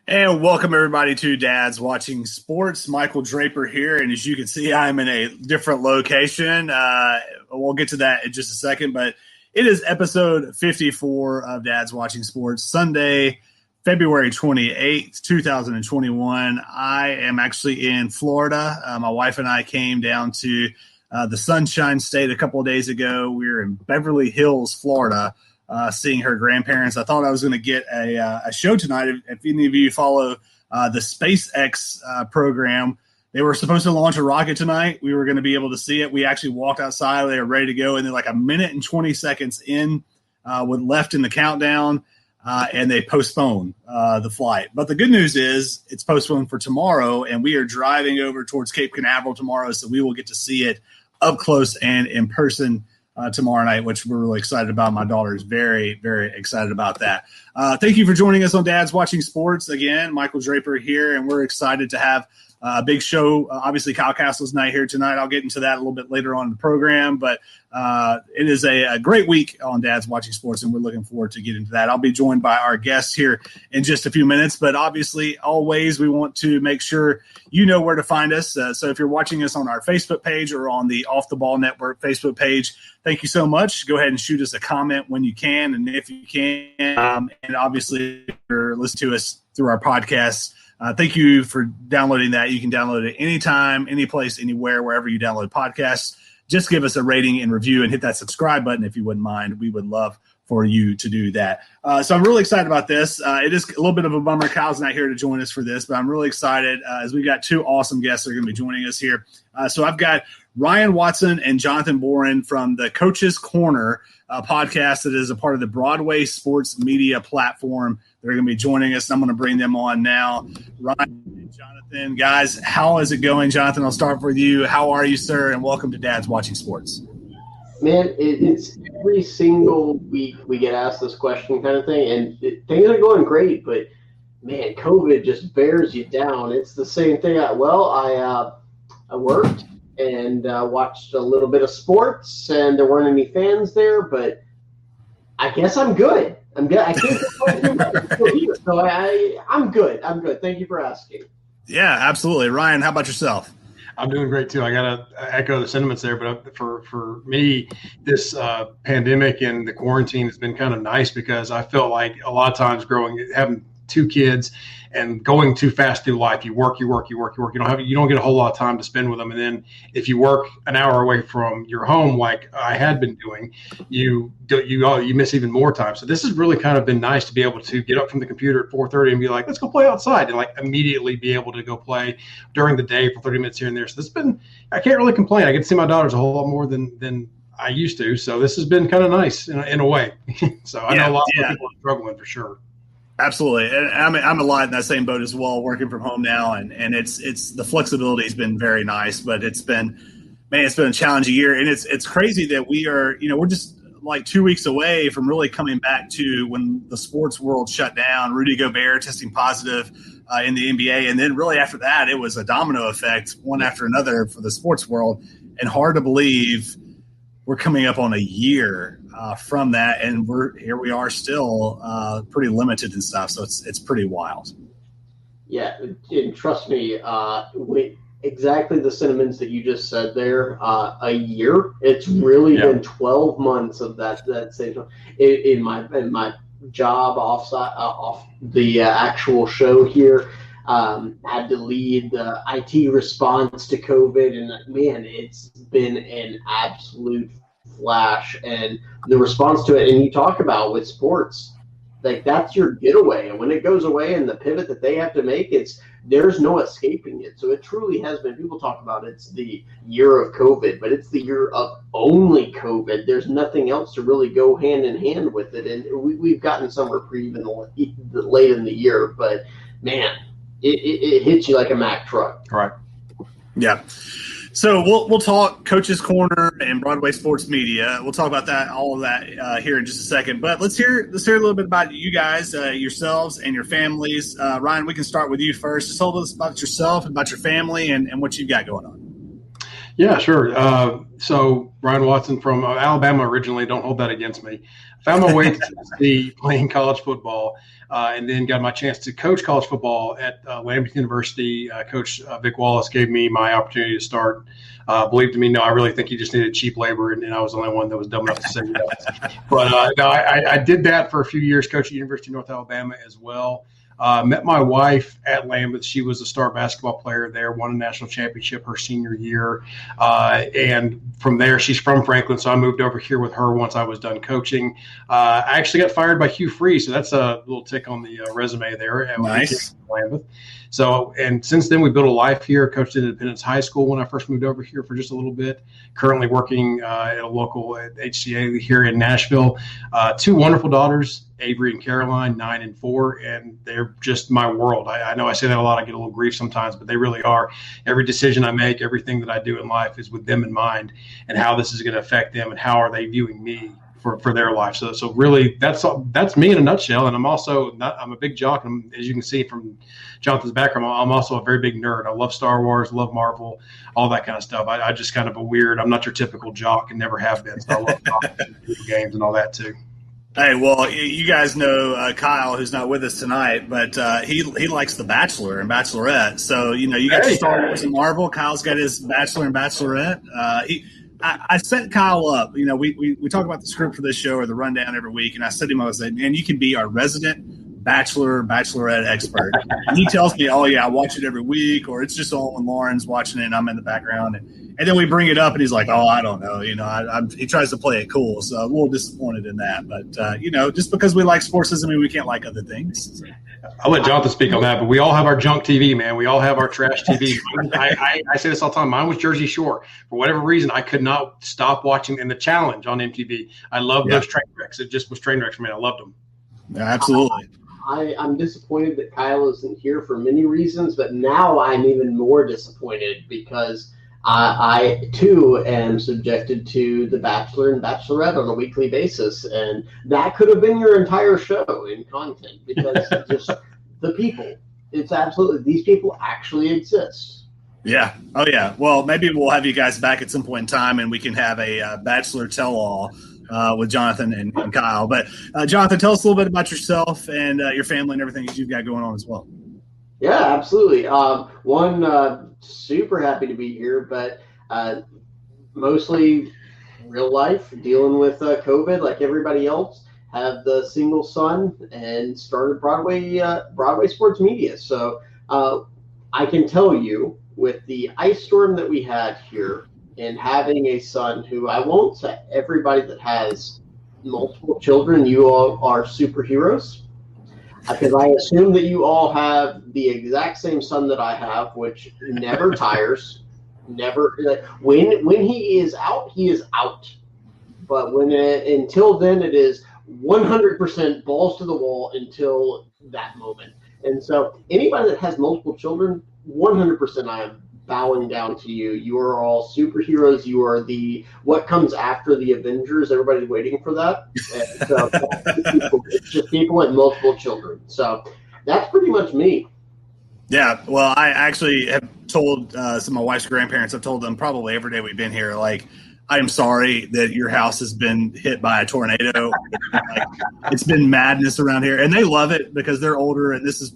And welcome everybody to Dad's Watching Sports. Michael Draper here, and as you can see, I'm in a different location. We'll get to that in just a second, but it is episode 54 of Dad's Watching Sports, Sunday, February 28th, 2021. I am actually in Florida. My wife and I came down to the Sunshine State a couple of days ago. We were in Beverly Hills, Florida, seeing her grandparents. I thought I was going to get a show tonight. If any of you follow the SpaceX program, they were supposed to launch a rocket tonight. We were going to be able to see it. We actually walked outside. They were ready to go. And then like a minute and 20 seconds in with left in the countdown, and they postponed the flight. But the good news is it's postponed for tomorrow, and we are driving over towards Cape Canaveral tomorrow, so we will get to see it up close and in person tomorrow night, which we're really excited about. My daughter is very, very excited about that. Thank you for joining us on Dad's Watching Sports. Again, Michael Draper here, and we're excited to have a big show. Obviously, Kyle Castle's not here tonight. I'll get into that a little bit later on in the program, but it is a great week on Dad's Watching Sports, and we're looking forward to getting to that. I'll be joined by our guests here in just a few minutes, but obviously, always we want to make sure you know where to find us. So if you're watching us on our Facebook page or on the Off the Ball Network Facebook page, thank you so much. Go ahead and shoot us a comment when you can, and if you can, and obviously if you're listening to us through our podcasts, thank you for downloading that. You can download it anytime, any place, anywhere, wherever you download podcasts. Just give us a rating and review and hit that subscribe button if you wouldn't mind. We would love for you to do that. So I'm really excited about this. It is a little bit of a bummer. Kyle's not here to join us for this, but I'm really excited as we've got two awesome guests that are going to be joining us here. So I've got Ryan Watson and Jonathan Boren from the Coach's Corner podcast that is a part of the Broadway Sports Media platform. They're going to be joining us. I'm going to bring them on now. Ryan and Jonathan, guys, how is it going? Jonathan, I'll start with you. How are you, sir? And welcome to Dad's Watching Sports. Man, it's every single week we get asked this question kind of thing, and things are going great, but, man, COVID just bears you down. It's the same thing. I worked and watched a little bit of sports, and there weren't any fans there, but I guess I'm good. I'm good. I can't here, so I'm good. I'm good. Thank you for asking. Yeah, absolutely. Ryan, how about yourself? I'm doing great too. I got to echo the sentiments there, but for me, this pandemic and the quarantine has been kind of nice because I felt like a lot of times having two kids and going too fast through life, you work. You don't get a whole lot of time to spend with them. And then if you work an hour away from your home, like I had been doing, you miss even more time. So this has really kind of been nice to be able to get up from the computer at 4:30 and be like, let's go play outside, and like immediately be able to go play during the day for 30 minutes here and there. So I can't really complain. I get to see my daughters a whole lot more than I used to. So this has been kind of nice in a way. So I know a lot of people are struggling for sure. Absolutely. And I'm a lot in that same boat as well, working from home now. And it's the flexibility has been very nice, but it's been a challenging year. And it's crazy that we're just like 2 weeks away from really coming back to when the sports world shut down, Rudy Gobert testing positive in the NBA. And then really after that, it was a domino effect, one after another for the sports world. And hard to believe we're coming up on a year from that, and we are still pretty limited and stuff. So it's pretty wild. Yeah, and trust me, exactly the sentiments that you just said there. A year. It's really been 12 months of that same time. In my job off the actual show here. Had to lead the IT response to COVID, and man, it's been an absolute flash. And the response to it, and you talk about with sports, like that's your getaway, and when it goes away and the pivot that they have to make, there's no escaping it. So it truly has been. People talk about it's the year of COVID, but it's the year of only COVID. There's nothing else to really go hand in hand with it, and we've gotten some reprieve late in the year, but man, it hits you like a Mack truck. Right. Yeah. So we'll talk Coach's Corner and Broadway Sports Media. We'll talk about all of that here in just a second. But let's hear a little bit about you guys, yourselves and your families. Ryan, we can start with you first. Just tell us about yourself and about your family and what you've got going on. Yeah, sure. So Ryan Watson from Alabama originally. Don't hold that against me. Found my way to Tennessee playing college football, and then got my chance to coach college football at Lambeth University. Coach Vic Wallace gave me my opportunity to start. Believe me, no, I really think he just needed cheap labor, and I was the only one that was dumb enough to say that. But no, I did that for a few years, coached at University of North Alabama as well. Met my wife at Lambeth. She was a star basketball player there, won a national championship her senior year. And from there, she's from Franklin, so I moved over here with her once I was done coaching. I actually got fired by Hugh Freeze, so that's a little tick on the resume there. Nice. Lambeth. So, and since then, we built a life here. Coached at Independence High School when I first moved over here for just a little bit. Currently working at a local HCA here in Nashville. Two wonderful daughters, Avery and Caroline, 9 and 4, and they're just my world. I know I say that a lot. I get a little grief sometimes, but they really are. Every decision I make, everything that I do in life is with them in mind and how this is going to affect them and how are they viewing me for their life. So really, that's me in a nutshell. And I'm a big jock. And as you can see from Jonathan's background, I'm also a very big nerd. I love Star Wars, love Marvel, all that kind of stuff. I just kind of I'm not your typical jock and never have been. So I love video games and all that too. Hey, well, you guys know Kyle, who's not with us tonight, but he likes The Bachelor and Bachelorette. So, you got your Star Wars and Marvel. Kyle's got his Bachelor and Bachelorette. I set Kyle up. We talk about the script for this show or the rundown every week, and I said to him, I was like, man, you can be our resident Bachelorette expert. And he tells me, oh, yeah, I watch it every week, or it's just all when Lauren's watching it and I'm in the background. And then we bring it up, and he's like, oh, I don't know. He tries to play it cool, so I'm a little disappointed in that. But, just because we like sports doesn't mean we can't like other things. I'll let Jonathan speak on that, but we all have our junk TV, man. We all have our trash TV. I say this all the time. Mine was Jersey Shore. For whatever reason, I could not stop watching The Challenge on MTV. I loved those train wrecks. It just was train wrecks for me. I loved them. Yeah, absolutely. I'm disappointed that Kyle isn't here for many reasons, but now I'm even more disappointed because I too am subjected to The Bachelor and Bachelorette on a weekly basis, and that could have been your entire show in content because just the people. It's absolutely, these people actually exist. Yeah. Oh, yeah. Well, maybe we'll have you guys back at some point in time, and we can have a Bachelor tell-all with Jonathan and Kyle. But Jonathan, tell us a little bit about yourself and your family and everything that you've got going on as well. Yeah, absolutely. Super happy to be here, but mostly real life, dealing with COVID like everybody else. Have the single son and started Broadway Sports Media. So I can tell you, with the ice storm that we had here and having a son who, I won't say everybody that has multiple children, you all are superheroes. Because I assume that you all have the exact same son that I have, which never tires, never. When he is out, he is out. But until then, it is 100% balls to the wall until that moment. And so, anybody that has multiple children, 100%, I am bowing down to you. You are all superheroes. You are what comes after the Avengers. Everybody's waiting for that. And so it's just people and multiple children. So that's pretty much me. Yeah. Well, I actually have told some of my wife's grandparents, I've told them probably every day we've been here, like, I am sorry that your house has been hit by a tornado. It's been madness around here, and they love it because they're older, and this is,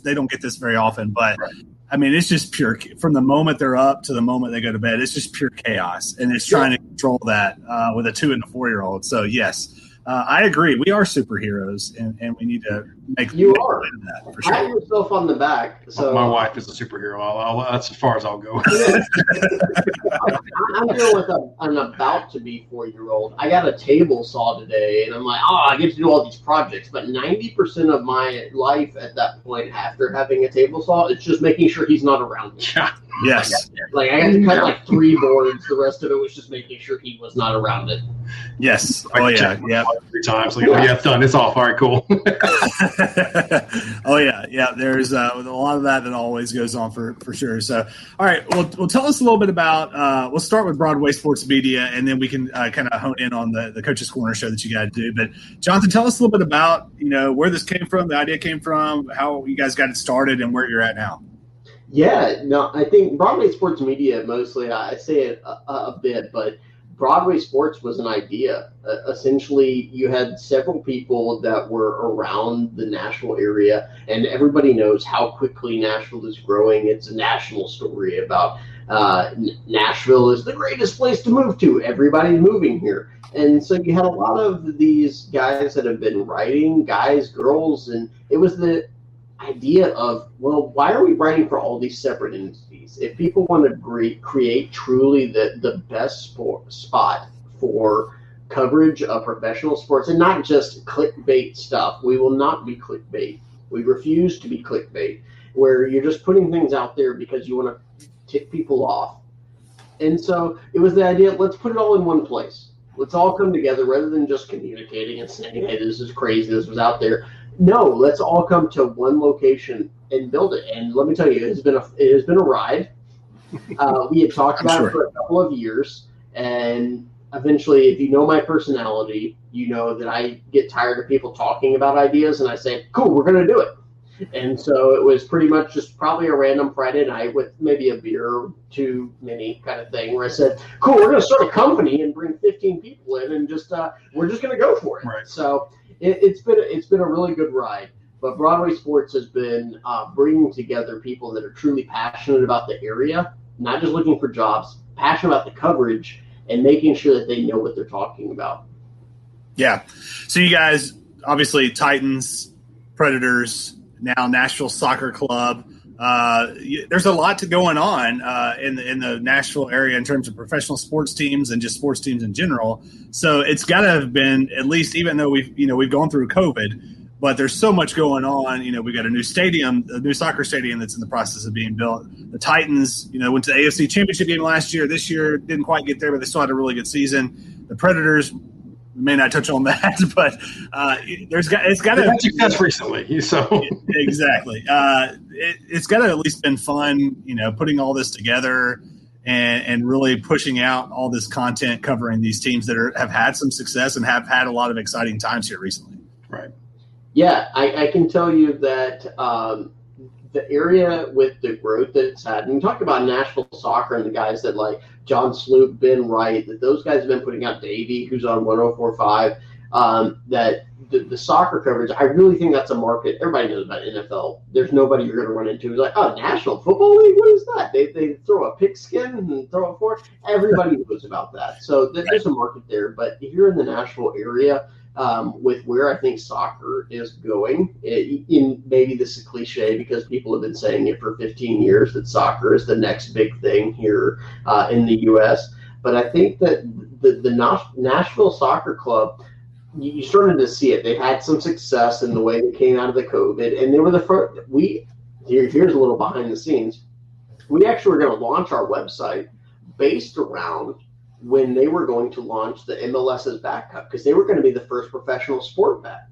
they don't get this very often. But right. I mean, it's just pure from the moment they're up to the moment they go to bed. It's just pure chaos, and it's trying to control that with a 2 and a 4-year-old. So yes, I agree. We are superheroes, and we need to make that for sure. Pat yourself on the back. So my wife is a superhero. That's as far as I'll go. I'm dealing with an about to be 4-year-old. I got a table saw today, and I'm like, I get to do all these projects. But 90% of my life at that point, after having a table saw, is just making sure he's not around me. Yes. I had to cut 3 boards. The rest of it was just making sure he was not around it. Yes. Oh yeah. Yeah. 3 times. It's done. It's off. All right. Cool. Oh yeah. Yeah. There's a lot of that always goes on for sure. So, all right. Well, tell us a little bit about. We'll start with Broadway Sports Media, and then we can kind of hone in on the Coach's Corner show that you got to do. But Jonathan, tell us a little bit about where this came from, the idea came from, how you guys got it started, and where you're at now. Yeah, no, I think Broadway Sports Media mostly, I say it a bit, but Broadway Sports was an idea. Essentially, you had several people that were around the Nashville area, and everybody knows how quickly Nashville is growing. It's a national story about Nashville is the greatest place to move to. Everybody's moving here. And so you had a lot of these guys that have been writing, guys, girls, and it was the idea of, well, why are we writing for all these separate entities? If people want to create truly the best spot for coverage of professional sports and not just clickbait stuff, we will not be clickbait. We refuse to be clickbait, where you're just putting things out there because you want to tick people off. And so it was the idea, let's put it all in one place. Let's all come together rather than just communicating and saying, hey, this is crazy, this was out there. No, let's all come to one location and build it. And let me tell you, it has been a ride. We had talked about it for a couple of years, and eventually, if you know my personality, you know that I get tired of people talking about ideas, and I say, cool, we're going to do it. And so it was pretty much just probably a random Friday night with maybe a beer or too many kind of thing, where I said, cool, we're going to start a company and bring 15 people in, and just we're just going to go for it. Right. So it's been a really good ride. But Broadway Sports has been bringing together people that are truly passionate about the area, not just looking for jobs, passionate about the coverage, and making sure that they know what they're talking about. Yeah. So you guys, obviously Titans, Predators, now Nashville Soccer Club. There's a lot going on in the Nashville area in terms of professional sports teams and just sports teams in general. So it's got to have been, at least, even though we've gone through COVID, but there's so much going on. We've got a new stadium, a new soccer stadium that's in the process of being built. The Titans, went to the AFC Championship game last year. This year didn't quite get there, but they still had a really good season. The Predators, we may not touch on that, but it's got to have success recently. So exactly, it's got to at least been fun, putting all this together and really pushing out all this content covering these teams that have had some success and have had a lot of exciting times here recently. Right. Yeah, I can tell you that the area with the growth that it's had, and we talk about Nashville soccer and the guys that like John Sloop, Ben Wright, that those guys have been putting out, Davey, who's on 104.5, that the soccer coverage, I really think that's a market. Everybody knows about NFL. There's nobody you're going to run into who's like, oh, National Football League? What is that? They throw a pigskin and throw a fork. Everybody knows about that. So there's a market there. But here in the Nashville area, with where I think soccer is going, in maybe this is a cliche because people have been saying it for 15 years that soccer is the next big thing here in the U.S. But I think that the Nashville Soccer Club, you started to see it. They had some success in the way they came out of the COVID, and they were the first. Here's a little behind the scenes. We actually were going to launch our website based around when they were going to launch the MLS's back cup, because they were going to be the first professional sport back.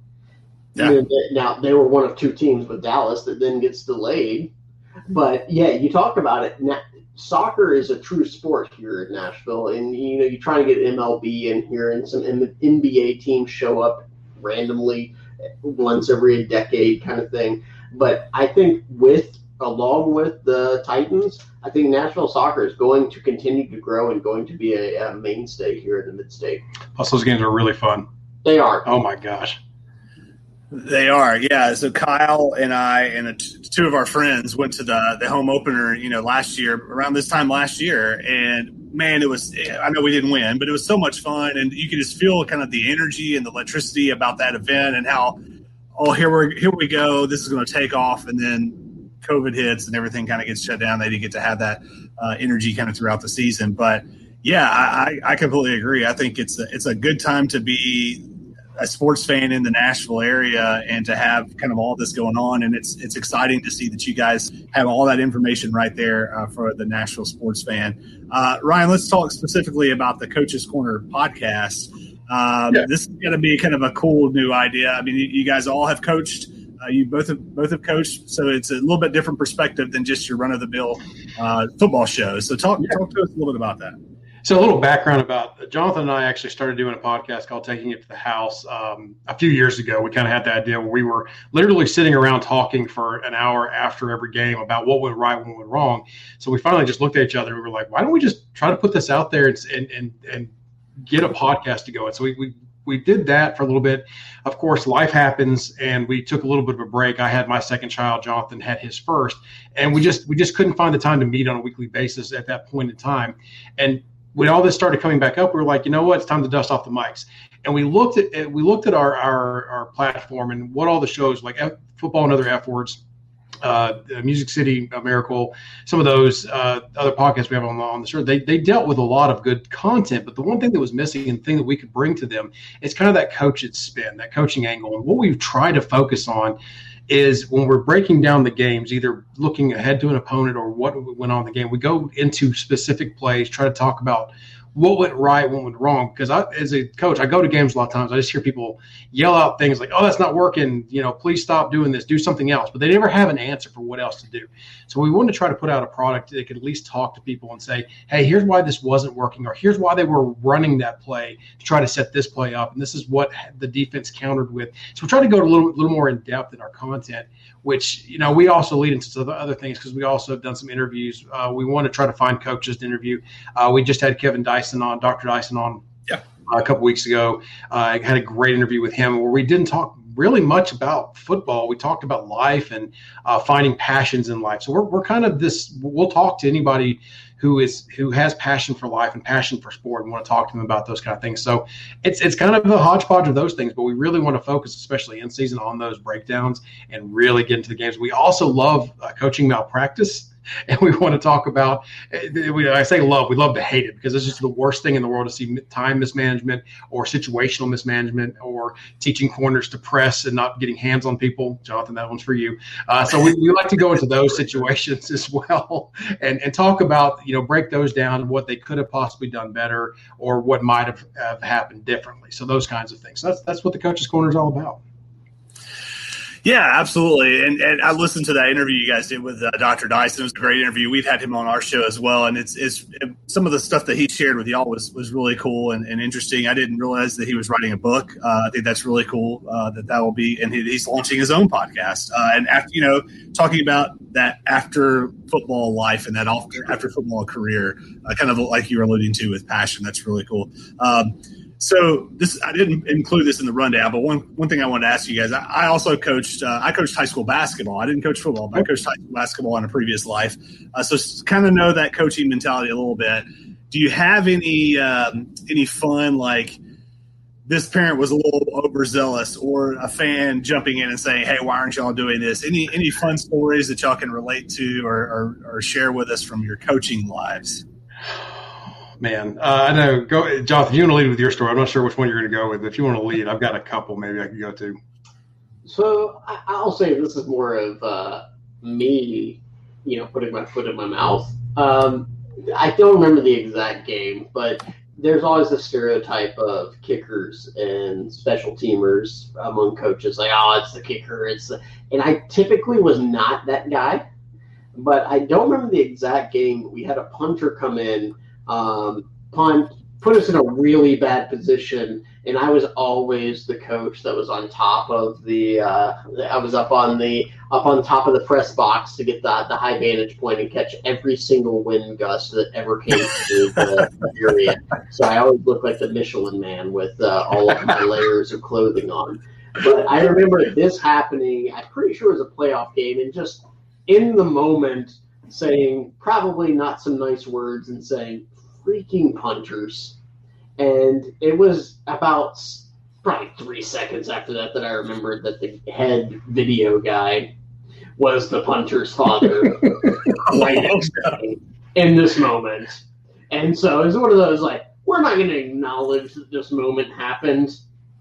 Yeah. Now, they were one of two teams with Dallas that then gets delayed. But, yeah, you talk about it. Soccer is a true sport here in Nashville. And, you're trying to get MLB in here, and some NBA teams show up randomly once every decade kind of thing. But I think along with the Titans, I think Nashville soccer is going to continue to grow and going to be a mainstay here in the mid-state. Plus, those games are really fun. They are. Oh, my gosh. They are, yeah. So Kyle and I and two of our friends went to the home opener, last year, around this time last year. And, man, I know we didn't win, but it was so much fun. And you could just feel kind of the energy and the electricity about that event and how, here we go, this is going to take off. And then COVID hits and everything kind of gets shut down. They didn't get to have that energy kind of throughout the season. But, yeah, I completely agree. I think it's a good time to be a sports fan in the Nashville area and to have kind of all this going on. And it's exciting to see that you guys have all that information right there for the Nashville sports fan. Ryan, let's talk specifically about the Coach's Corner podcast. This is going to be kind of a cool new idea. I mean, you guys all have coached. You both have coached, so it's a little bit different perspective than just your run-of-the-mill football show. So talk to us a little bit about that. So a little background about Jonathan and I actually started doing a podcast called Taking It to the House a few years ago. We kind of had the idea where we were literally sitting around talking for an hour after every game about what went right, what went wrong. So we finally just looked at each other and we were like, why don't we just try to put this out there and get a podcast to go? And so we did that for a little bit. Of course, life happens, and we took a little bit of a break. I had my second child. Jonathan had his first, and we just couldn't find the time to meet on a weekly basis at that point in time. And when all this started coming back up, we were like, you know what, it's time to dust off the mics. And we looked at our platform and what all the shows like Football and Other F Words, Music City, Miracle, some of those other podcasts we have on the show, they dealt with a lot of good content. But the one thing that was missing and the thing that we could bring to them is kind of that coach's spin, that coaching angle. And what we've tried to focus on is when we're breaking down the games, either looking ahead to an opponent or what went on in the game, we go into specific plays, try to talk about what went right, what went wrong. Because as a coach, I go to games a lot of times. I just hear people yell out things like, oh, that's not working. Please stop doing this. Do something else. But they never have an answer for what else to do. So we wanted to try to put out a product that could at least talk to people and say, hey, here's why this wasn't working, or here's why they were running that play to try to set this play up. And this is what the defense countered with. So we try to go a little more in depth in our content, which, we also lead into some other things because we also have done some interviews. We want to try to find coaches to interview. We just had Dr. Dyson on a couple weeks ago. I had a great interview with him where we didn't talk really much about football. We talked about life and finding passions in life. So we're kind of we'll talk to anybody who has passion for life and passion for sport and want to talk to them about those kind of things. So it's kind of a hodgepodge of those things, but we really want to focus, especially in season, on those breakdowns and really get into the games. We also love coaching malpractice. And we want to talk about, I say love, we love to hate it because it's just the worst thing in the world to see time mismanagement or situational mismanagement or teaching corners to press and not getting hands on people. Jonathan, that one's for you. So we like to go into those situations as well and talk about, break those down, what they could have possibly done better or what might have happened differently. So those kinds of things. So that's what the Coach's Corner is all about. Yeah, absolutely. And I listened to that interview you guys did with Dr. Dyson. It was a great interview. We've had him on our show as well. And it's some of the stuff that he shared with y'all was really cool and interesting. I didn't realize that he was writing a book. I think that's really cool that will be. And he's launching his own podcast. And after, talking about that after football life and that after football career, kind of like you were alluding to with passion. That's really cool. So I didn't include this in the rundown, but one thing I wanted to ask you guys, I also coached high school basketball. I didn't coach football, but I coached high school basketball in a previous life. So kind of know that coaching mentality a little bit. Do you have any fun, like this parent was a little overzealous or a fan jumping in and saying, hey, why aren't y'all doing this? Any fun stories that y'all can relate to or share with us from your coaching lives? Man, I know. Go, Jonathan. You want to lead with your story? I'm not sure which one you're going to go with. But if you want to lead, I've got a couple. Maybe I can go to. So I'll say this is more of me, putting my foot in my mouth. I don't remember the exact game, but there's always a stereotype of kickers and special teamers among coaches, like, oh, it's the kicker. And I typically was not that guy, but I don't remember the exact game. We had a punter come in. Punt, put us in a really bad position, and I was always the coach that was on top of I was up on top of the press box to get the high vantage point and catch every single wind gust that ever came through the area. So I always looked like the Michelin Man with all of my layers of clothing on. But I remember this happening. I'm pretty sure it was a playoff game, and just in the moment saying probably not some nice words and saying, freaking punters. And it was about probably 3 seconds after that I remembered that the head video guy was the punter's father right next to me in this moment. And so it's one of those, like, we're not going to acknowledge that this moment happened.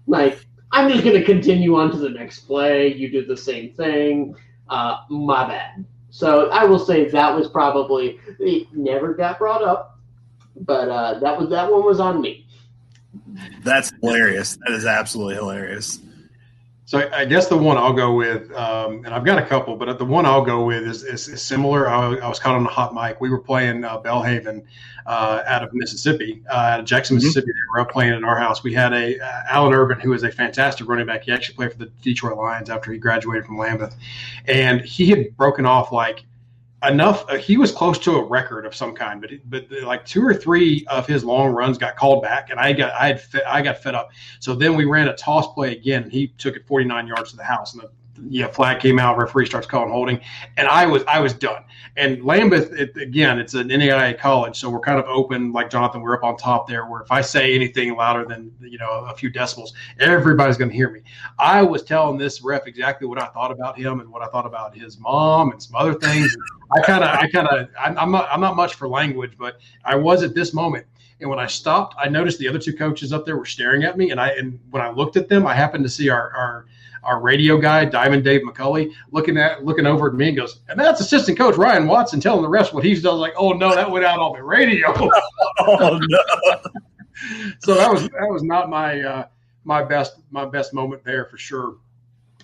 Like, I'm just going to continue on to the next play. You do the same thing. My bad. So I will say that was probably, it never got brought up. But that one was on me. That's hilarious. That is absolutely hilarious. So I guess the one I'll go with, and I've got a couple, but the one I'll go with is similar. I was caught on a hot mic. We were playing Belhaven out of Mississippi, out of Jackson, Mississippi. They were up playing in our house. We had Alan Irvin, who is a fantastic running back. He actually played for the Detroit Lions after he graduated from Lambeth. And he had broken off like enough. He was close to a record of some kind, but like 2 or 3 of his long runs got called back, and I got fed up. So then we ran a toss play again, and he took it 49 yards to the house, and the flag came out. Referee starts calling holding, and I was done. And Lambeth, it's an NAIA college, so we're kind of open, like Jonathan. We're up on top there, where if I say anything louder than a few decibels, everybody's going to hear me. I was telling this ref exactly what I thought about him and what I thought about his mom and some other things. I'm not much for language, but I was at this moment. And when I stopped, I noticed the other 2 coaches up there were staring at me. And when I looked at them, I happened to see our radio guy, Diamond Dave McCulley, looking over at me and goes, and that's assistant coach Ryan Watson telling the refs what he's done. I was like, oh no, that went out on the radio. Oh no. So that was not my best moment there for sure.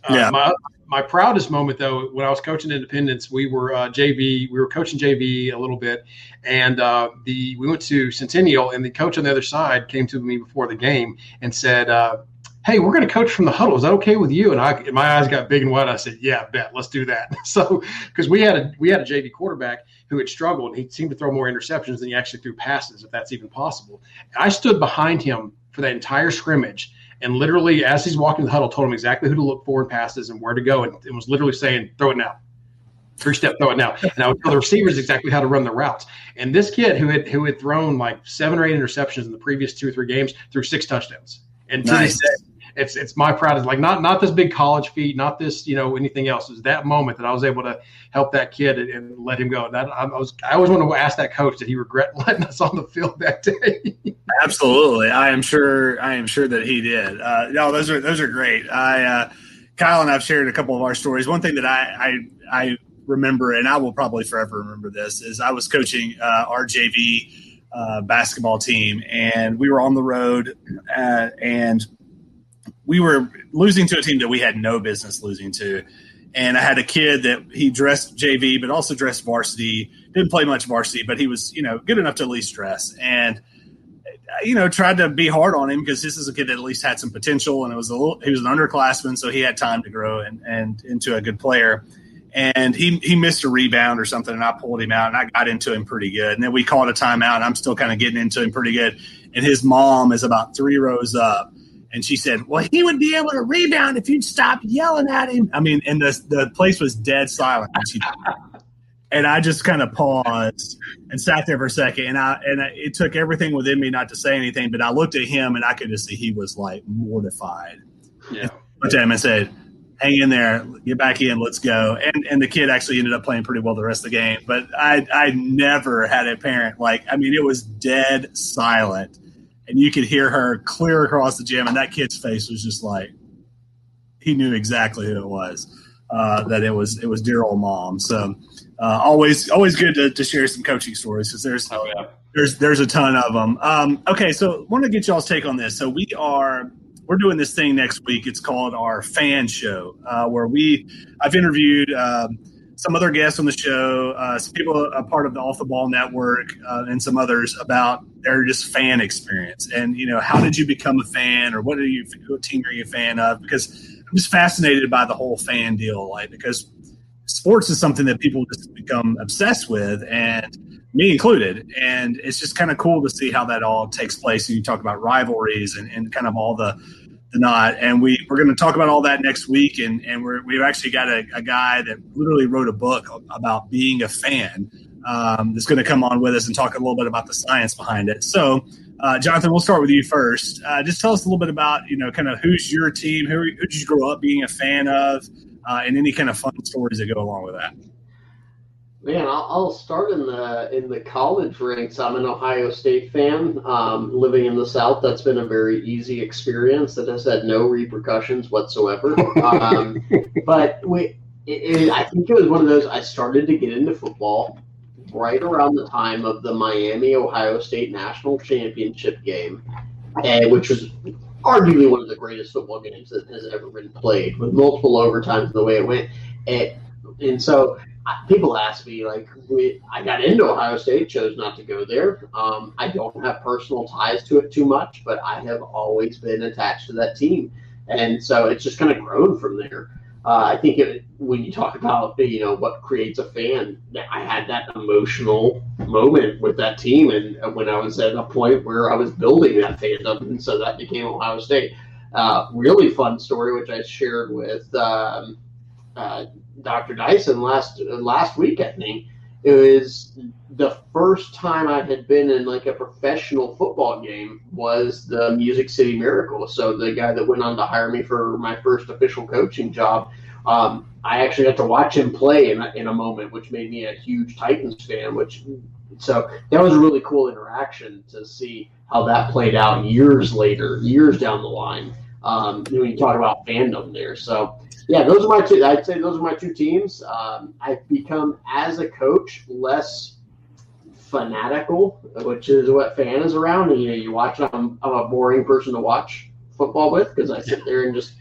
Yeah. My proudest moment, though, when I was coaching Independence, we were JV. We were coaching JV a little bit, and we went to Centennial, and the coach on the other side came to me before the game and said, "Hey, we're going to coach from the huddle. Is that okay with you?" And my eyes got big and wide. I said, "Yeah, bet. Let's do that." So, because we had a JV quarterback who had struggled, he seemed to throw more interceptions than he actually threw passes, if that's even possible. I stood behind him for that entire scrimmage. And literally, as he's walking the huddle, told him exactly who to look for in passes and where to go, and was literally saying, "Throw it now, 3-step, throw it now." And I would tell the receivers exactly how to run the routes. And this kid who had thrown like 7 or 8 interceptions in the previous 2 or 3 games threw 6 touchdowns. And to this day, it's my proudest. Like not this big college feat, not this anything else. It was that moment that I was able to help that kid and let him go. And I always want to ask that coach, did he regret letting us on the field that day? Absolutely, I am sure that he did. No, those are great. Kyle and I've shared a couple of our stories. One thing that I remember, and I will probably forever remember this, is I was coaching our JV basketball team, and we were on the road, and we were losing to a team that we had no business losing to. And I had a kid that he dressed JV, but also dressed varsity. Didn't play much varsity, but he was, good enough to at least dress. And, tried to be hard on him because this is a kid that at least had some potential. And he was an underclassman, so he had time to grow and into a good player. And he missed a rebound or something, and I pulled him out, and I got into him pretty good. And then we called a timeout, and I'm still kind of getting into him pretty good. And his mom is about 3 rows up. And she said, "Well, he would be able to rebound if you'd stop yelling at him." I mean, and the place was dead silent. And I just kind of paused and sat there for a second. And it took everything within me not to say anything. But I looked at him, and I could just see he was like mortified. Yeah. I looked at him and said, "Hang in there, get back in, let's go." And the kid actually ended up playing pretty well the rest of the game. But I never had a parent it was dead silent. And you could hear her clear across the gym, and that kid's face was just like he knew exactly who it was. That it was dear old mom. So always good to share some coaching stories because there's a ton of them. Okay, so want to get y'all's take on this. So we're doing this thing next week. It's called our fan show, where I've interviewed some other guests on the show, some people a part of the Off the Ball Network, and some others about their just fan experience. And, how did you become a fan, or what team are you a fan of? Because I'm just fascinated by the whole fan deal, because sports is something that people just become obsessed with, and me included. And it's just kind of cool to see how that all takes place. And you talk about rivalries and kind of all the not. And we're going to talk about all that next week. And we've actually got a guy that literally wrote a book about being a fan that's going to come on with us and talk a little bit about the science behind it. So, Jonathan, we'll start with you first. Just tell us a little bit about, kind of who's your team, who did you grow up being a fan of, and any kind of fun stories that go along with that. Man, I'll start in the college ranks. I'm an Ohio State fan. Living in the South, that's been a very easy experience that has had no repercussions whatsoever. But I think it was one of those. I started to get into football right around the time of the Miami Ohio State National Championship game, which was arguably one of the greatest football games that has ever been played, with multiple overtimes the way it went. And so people ask me, like, I got into Ohio State, chose not to go there. I don't have personal ties to it too much, but I have always been attached to that team. And so it's just kind of grown from there. I think when you talk about, what creates a fan, I had that emotional moment with that team, and when I was at a point where I was building that fandom, and so that became Ohio State. Really fun story, which I shared with Dr. Dyson last week, I think. It was the first time I had been in like a professional football game was the Music City Miracle. So the guy that went on to hire me for my first official coaching job, I actually got to watch him play in a moment, which made me a huge Titans fan. So that was a really cool interaction to see how that played out years later, years down the line. When you talk about fandom there, so. Yeah, those are my two. I'd say those are my two teams. I've become, as a coach, less fanatical, which is what fan is around. And, you watch. I'm a boring person to watch football with because I sit there and just,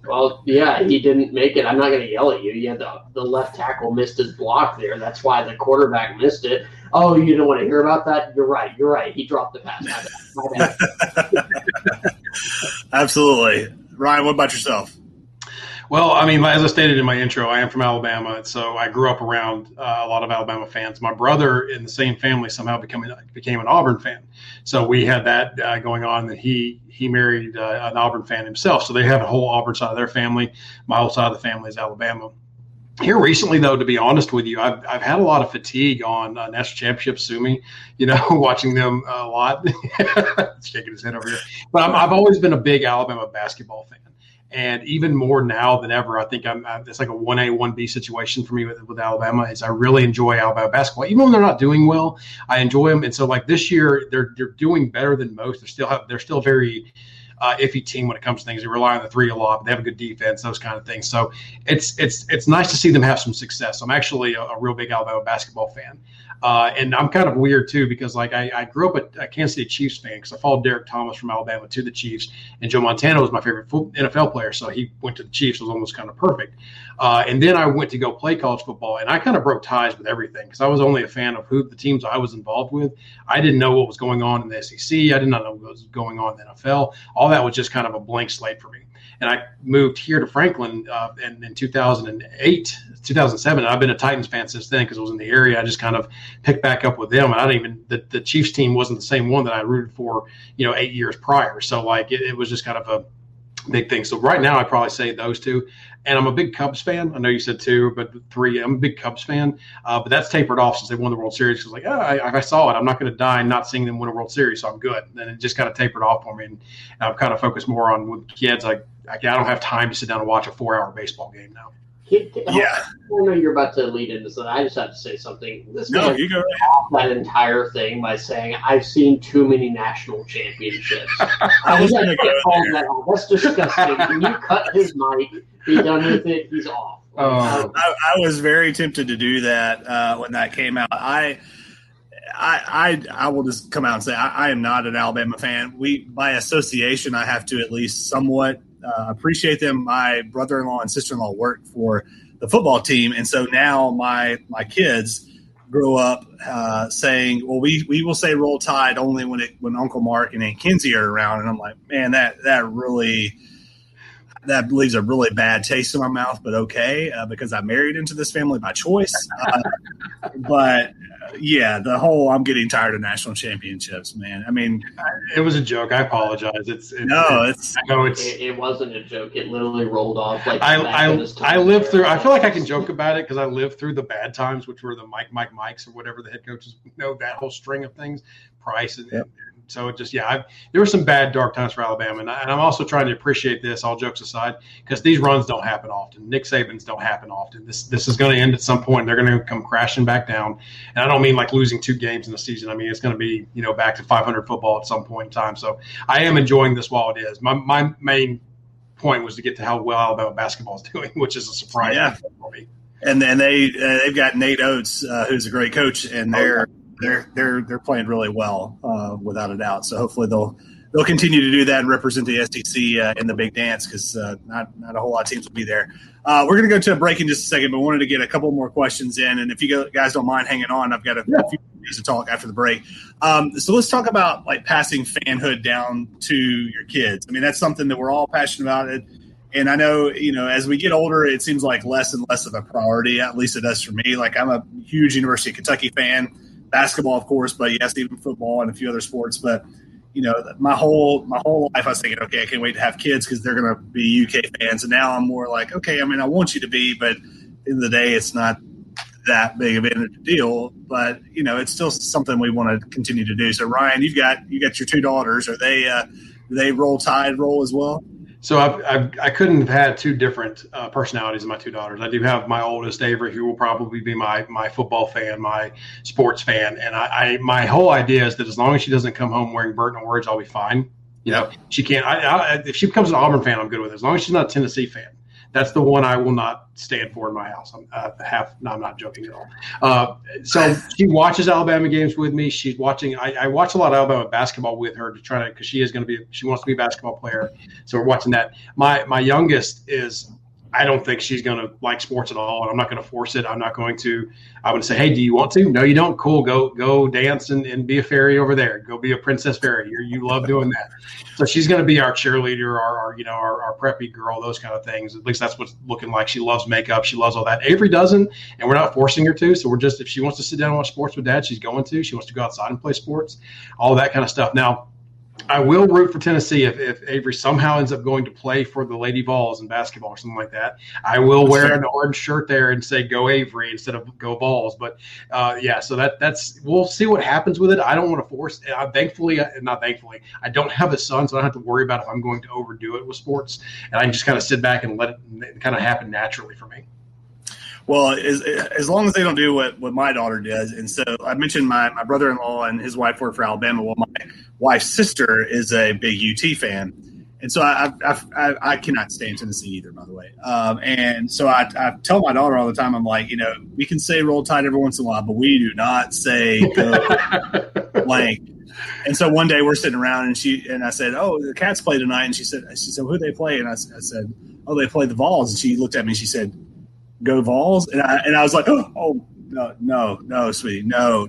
well, yeah, he didn't make it. I'm not going to yell at you. Yeah, the left tackle missed his block there. That's why the quarterback missed it. Oh, you don't want to hear about that? You're right. He dropped the pass. My bad. Absolutely. Ryan, what about yourself? Well, I mean, as I stated in my intro, I am from Alabama, so I grew up around a lot of Alabama fans. My brother in the same family somehow became an Auburn fan, so we had that going on. And he married an Auburn fan himself, so they have a whole Auburn side of their family. My whole side of the family is Alabama. Here recently, though, to be honest with you, I've had a lot of fatigue on national championships. Sue me, watching them a lot. Shaking his head over here, but I've always been a big Alabama basketball fan. And even more now than ever, I think it's like a 1A, 1B situation for me with Alabama. Is I really enjoy Alabama basketball, even when they're not doing well. I enjoy them, and so like this year, they're doing better than most. They're still very iffy team when it comes to things. They rely on the three a lot, but they have a good defense, those kind of things. So it's nice to see them have some success. I'm actually a real big Alabama basketball fan. And I'm kind of weird too, because like I grew up a Kansas City Chiefs fan because I followed Derek Thomas from Alabama to the Chiefs, and Joe Montana was my favorite NFL player, so he went to the Chiefs. It was almost kind of perfect. And then I went to go play college football, and I kind of broke ties with everything because I was only a fan of the teams I was involved with. I didn't know what was going on in the SEC. I did not know what was going on in the NFL. All that was just kind of a blank slate for me. And I moved here to Franklin in 2008, 2007. And I've been a Titans fan since then because I was in the area. I just kind of picked back up with them. And the Chiefs team wasn't the same one that I rooted for, 8 years prior. So like it was just kind of a big thing. So right now I'd probably say those two. And I'm a big Cubs fan. I know you said two, but three. I'm a big Cubs fan. But that's tapered off since they won the World Series. Because I saw it. I'm not going to die not seeing them win a World Series, so I'm good. And it just kind of tapered off for me. And I'm kind of focused more on with kids. I don't have time to sit down and watch a 4-hour baseball game now. Yeah. I know you're about to lead into something. I just have to say something. No, you go that entire thing by saying I've seen too many national championships. I was going to go there. That's disgusting. Can you cut his mic? Be done with it. He's off. I was very tempted to do that when that came out. I will just come out and say I am not an Alabama fan. By association, I have to at least somewhat appreciate them. My brother-in-law and sister-in-law work for the football team, and so now my kids grow up saying, "Well, we will say Roll Tide only when Uncle Mark and Aunt Kinsey are around." And I'm like, man, that leaves a really bad taste in my mouth, but okay, because I married into this family by choice. But yeah, the whole I'm getting tired of national championships, man. I mean, it was a joke. I apologize. It wasn't a joke. It literally rolled off like I lived through. I feel like I can joke about it because I lived through the bad times, which were the Mikes or whatever the head coaches that whole string of things, Price and. Yep. So it just, there were some bad dark times for Alabama. And I'm also trying to appreciate this, all jokes aside, because these runs don't happen often. Nick Saban's don't happen often. This is going to end at some point. They're going to come crashing back down. And I don't mean like losing 2 games in the season. I mean, it's going to be, back to 500 football at some point in time. So I am enjoying this while it is. My main point was to get to how well Alabama basketball is doing, which is a surprise for me. And then they've got Nate Oates, who's a great coach, and they're playing really well, without a doubt. So hopefully they'll continue to do that and represent the SEC in the big dance because not a whole lot of teams will be there. We're going to go to a break in just a second, but wanted to get a couple more questions in. And if you guys don't mind hanging on, I've got a few things to talk after the break. So let's talk about like passing fanhood down to your kids. I mean, that's something that we're all passionate about. And I know, as we get older, it seems like less and less of a priority. At least it does for me. Like I'm a huge University of Kentucky fan, basketball, of course, but yes, even football and a few other sports. But my whole life, I was thinking, okay, I can't wait to have kids because they're going to be UK fans. And now I'm more like, okay, I mean, I want you to be, but at the end of the day, it's not that big of a deal. But it's still something we want to continue to do. So Ryan, you got your two daughters. Are they do they roll Tide roll as well? So I couldn't have had two different personalities in my two daughters. I do have my oldest, Avery, who will probably be my football fan, my sports fan. And my whole idea is that as long as she doesn't come home wearing Burton Orange, I'll be fine. She can't. If she becomes an Auburn fan, I'm good with it. As long as she's not a Tennessee fan. That's the one I will not stand for in my house. I'm not joking at all. So she watches Alabama games with me. She's watching. I watch a lot of Alabama basketball with her because she wants to be a basketball player. So we're watching that. My youngest is. I don't think she's going to like sports at all, and I'm not going to force it. I'm going to say, hey, do you want to? No, you don't. Cool. Go dance and be a fairy over there. Go be a princess fairy. You love doing that. So she's going to be our cheerleader, our preppy girl, those kind of things. At least that's what's looking like. She loves makeup. She loves all that. Avery doesn't, and we're not forcing her to. So if she wants to sit down and watch sports with Dad, she's going to. She wants to go outside and play sports, all that kind of stuff. Now, I will root for Tennessee if Avery somehow ends up going to play for the Lady Vols in basketball or something like that. I will wear an orange shirt there and say "Go Avery" instead of "Go Vols." But so that's we'll see what happens with it. I don't want to force. I don't have a son, so I don't have to worry about if I'm going to overdo it with sports, and I can just kind of sit back and let it kind of happen naturally for me. Well, as long as they don't do what my daughter does. And so I mentioned my brother-in-law and his wife work for Alabama. Well, my wife's sister is a big UT fan. And so I cannot stand Tennessee either, by the way. And so I tell my daughter all the time, I'm like, we can say Roll Tide every once in a while, but we do not say go blank. And so one day we're sitting around and I said, oh, the Cats play tonight. And she said, who they play? And I said, oh, they play the Vols. And she looked at me and she said, go Vols. And I was like, oh, no, sweetie. No.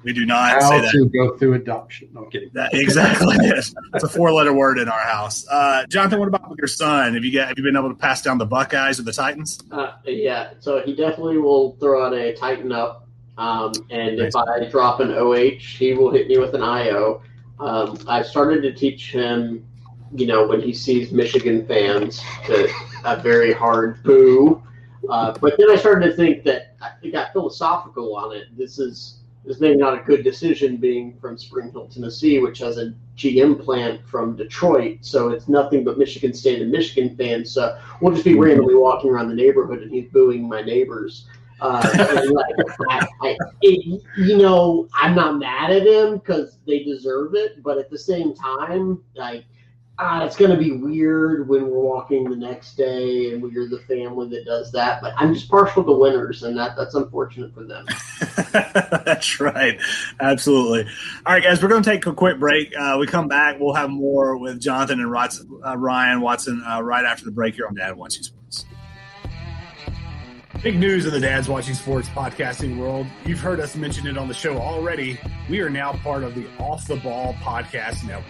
We do not say that. How to go through adoption. No, I'm kidding. Exactly. It's a 4-letter word in our house. Jonathan, what about with your son? Have you been able to pass down the Buckeyes or the Titans? Yeah. So he definitely will throw out a Titan up. And if I drop an OH, he will hit me with an IO. I started to teach him, when he sees Michigan fans, a very hard boo. But then I started to think that I got philosophical on it. This is maybe not a good decision being from Spring Hill, Tennessee, which has a GM plant from Detroit. So it's nothing but Michigan State and Michigan fans. So we'll just be randomly walking around the neighborhood and he's booing my neighbors. I'm not mad at him because they deserve it. But at the same time, it's going to be weird when we're walking the next day and we're the family that does that. But I'm just partial to winners, and that's unfortunate for them. That's right. Absolutely. All right, guys, we're going to take a quick break. We come back. We'll have more with Jonathan and Ryan Watson right after the break here on Dad Watching Sports. Big news in the Dad's Watching Sports podcasting world. You've heard us mention it on the show already. We are now part of the Off the Ball Podcast Network.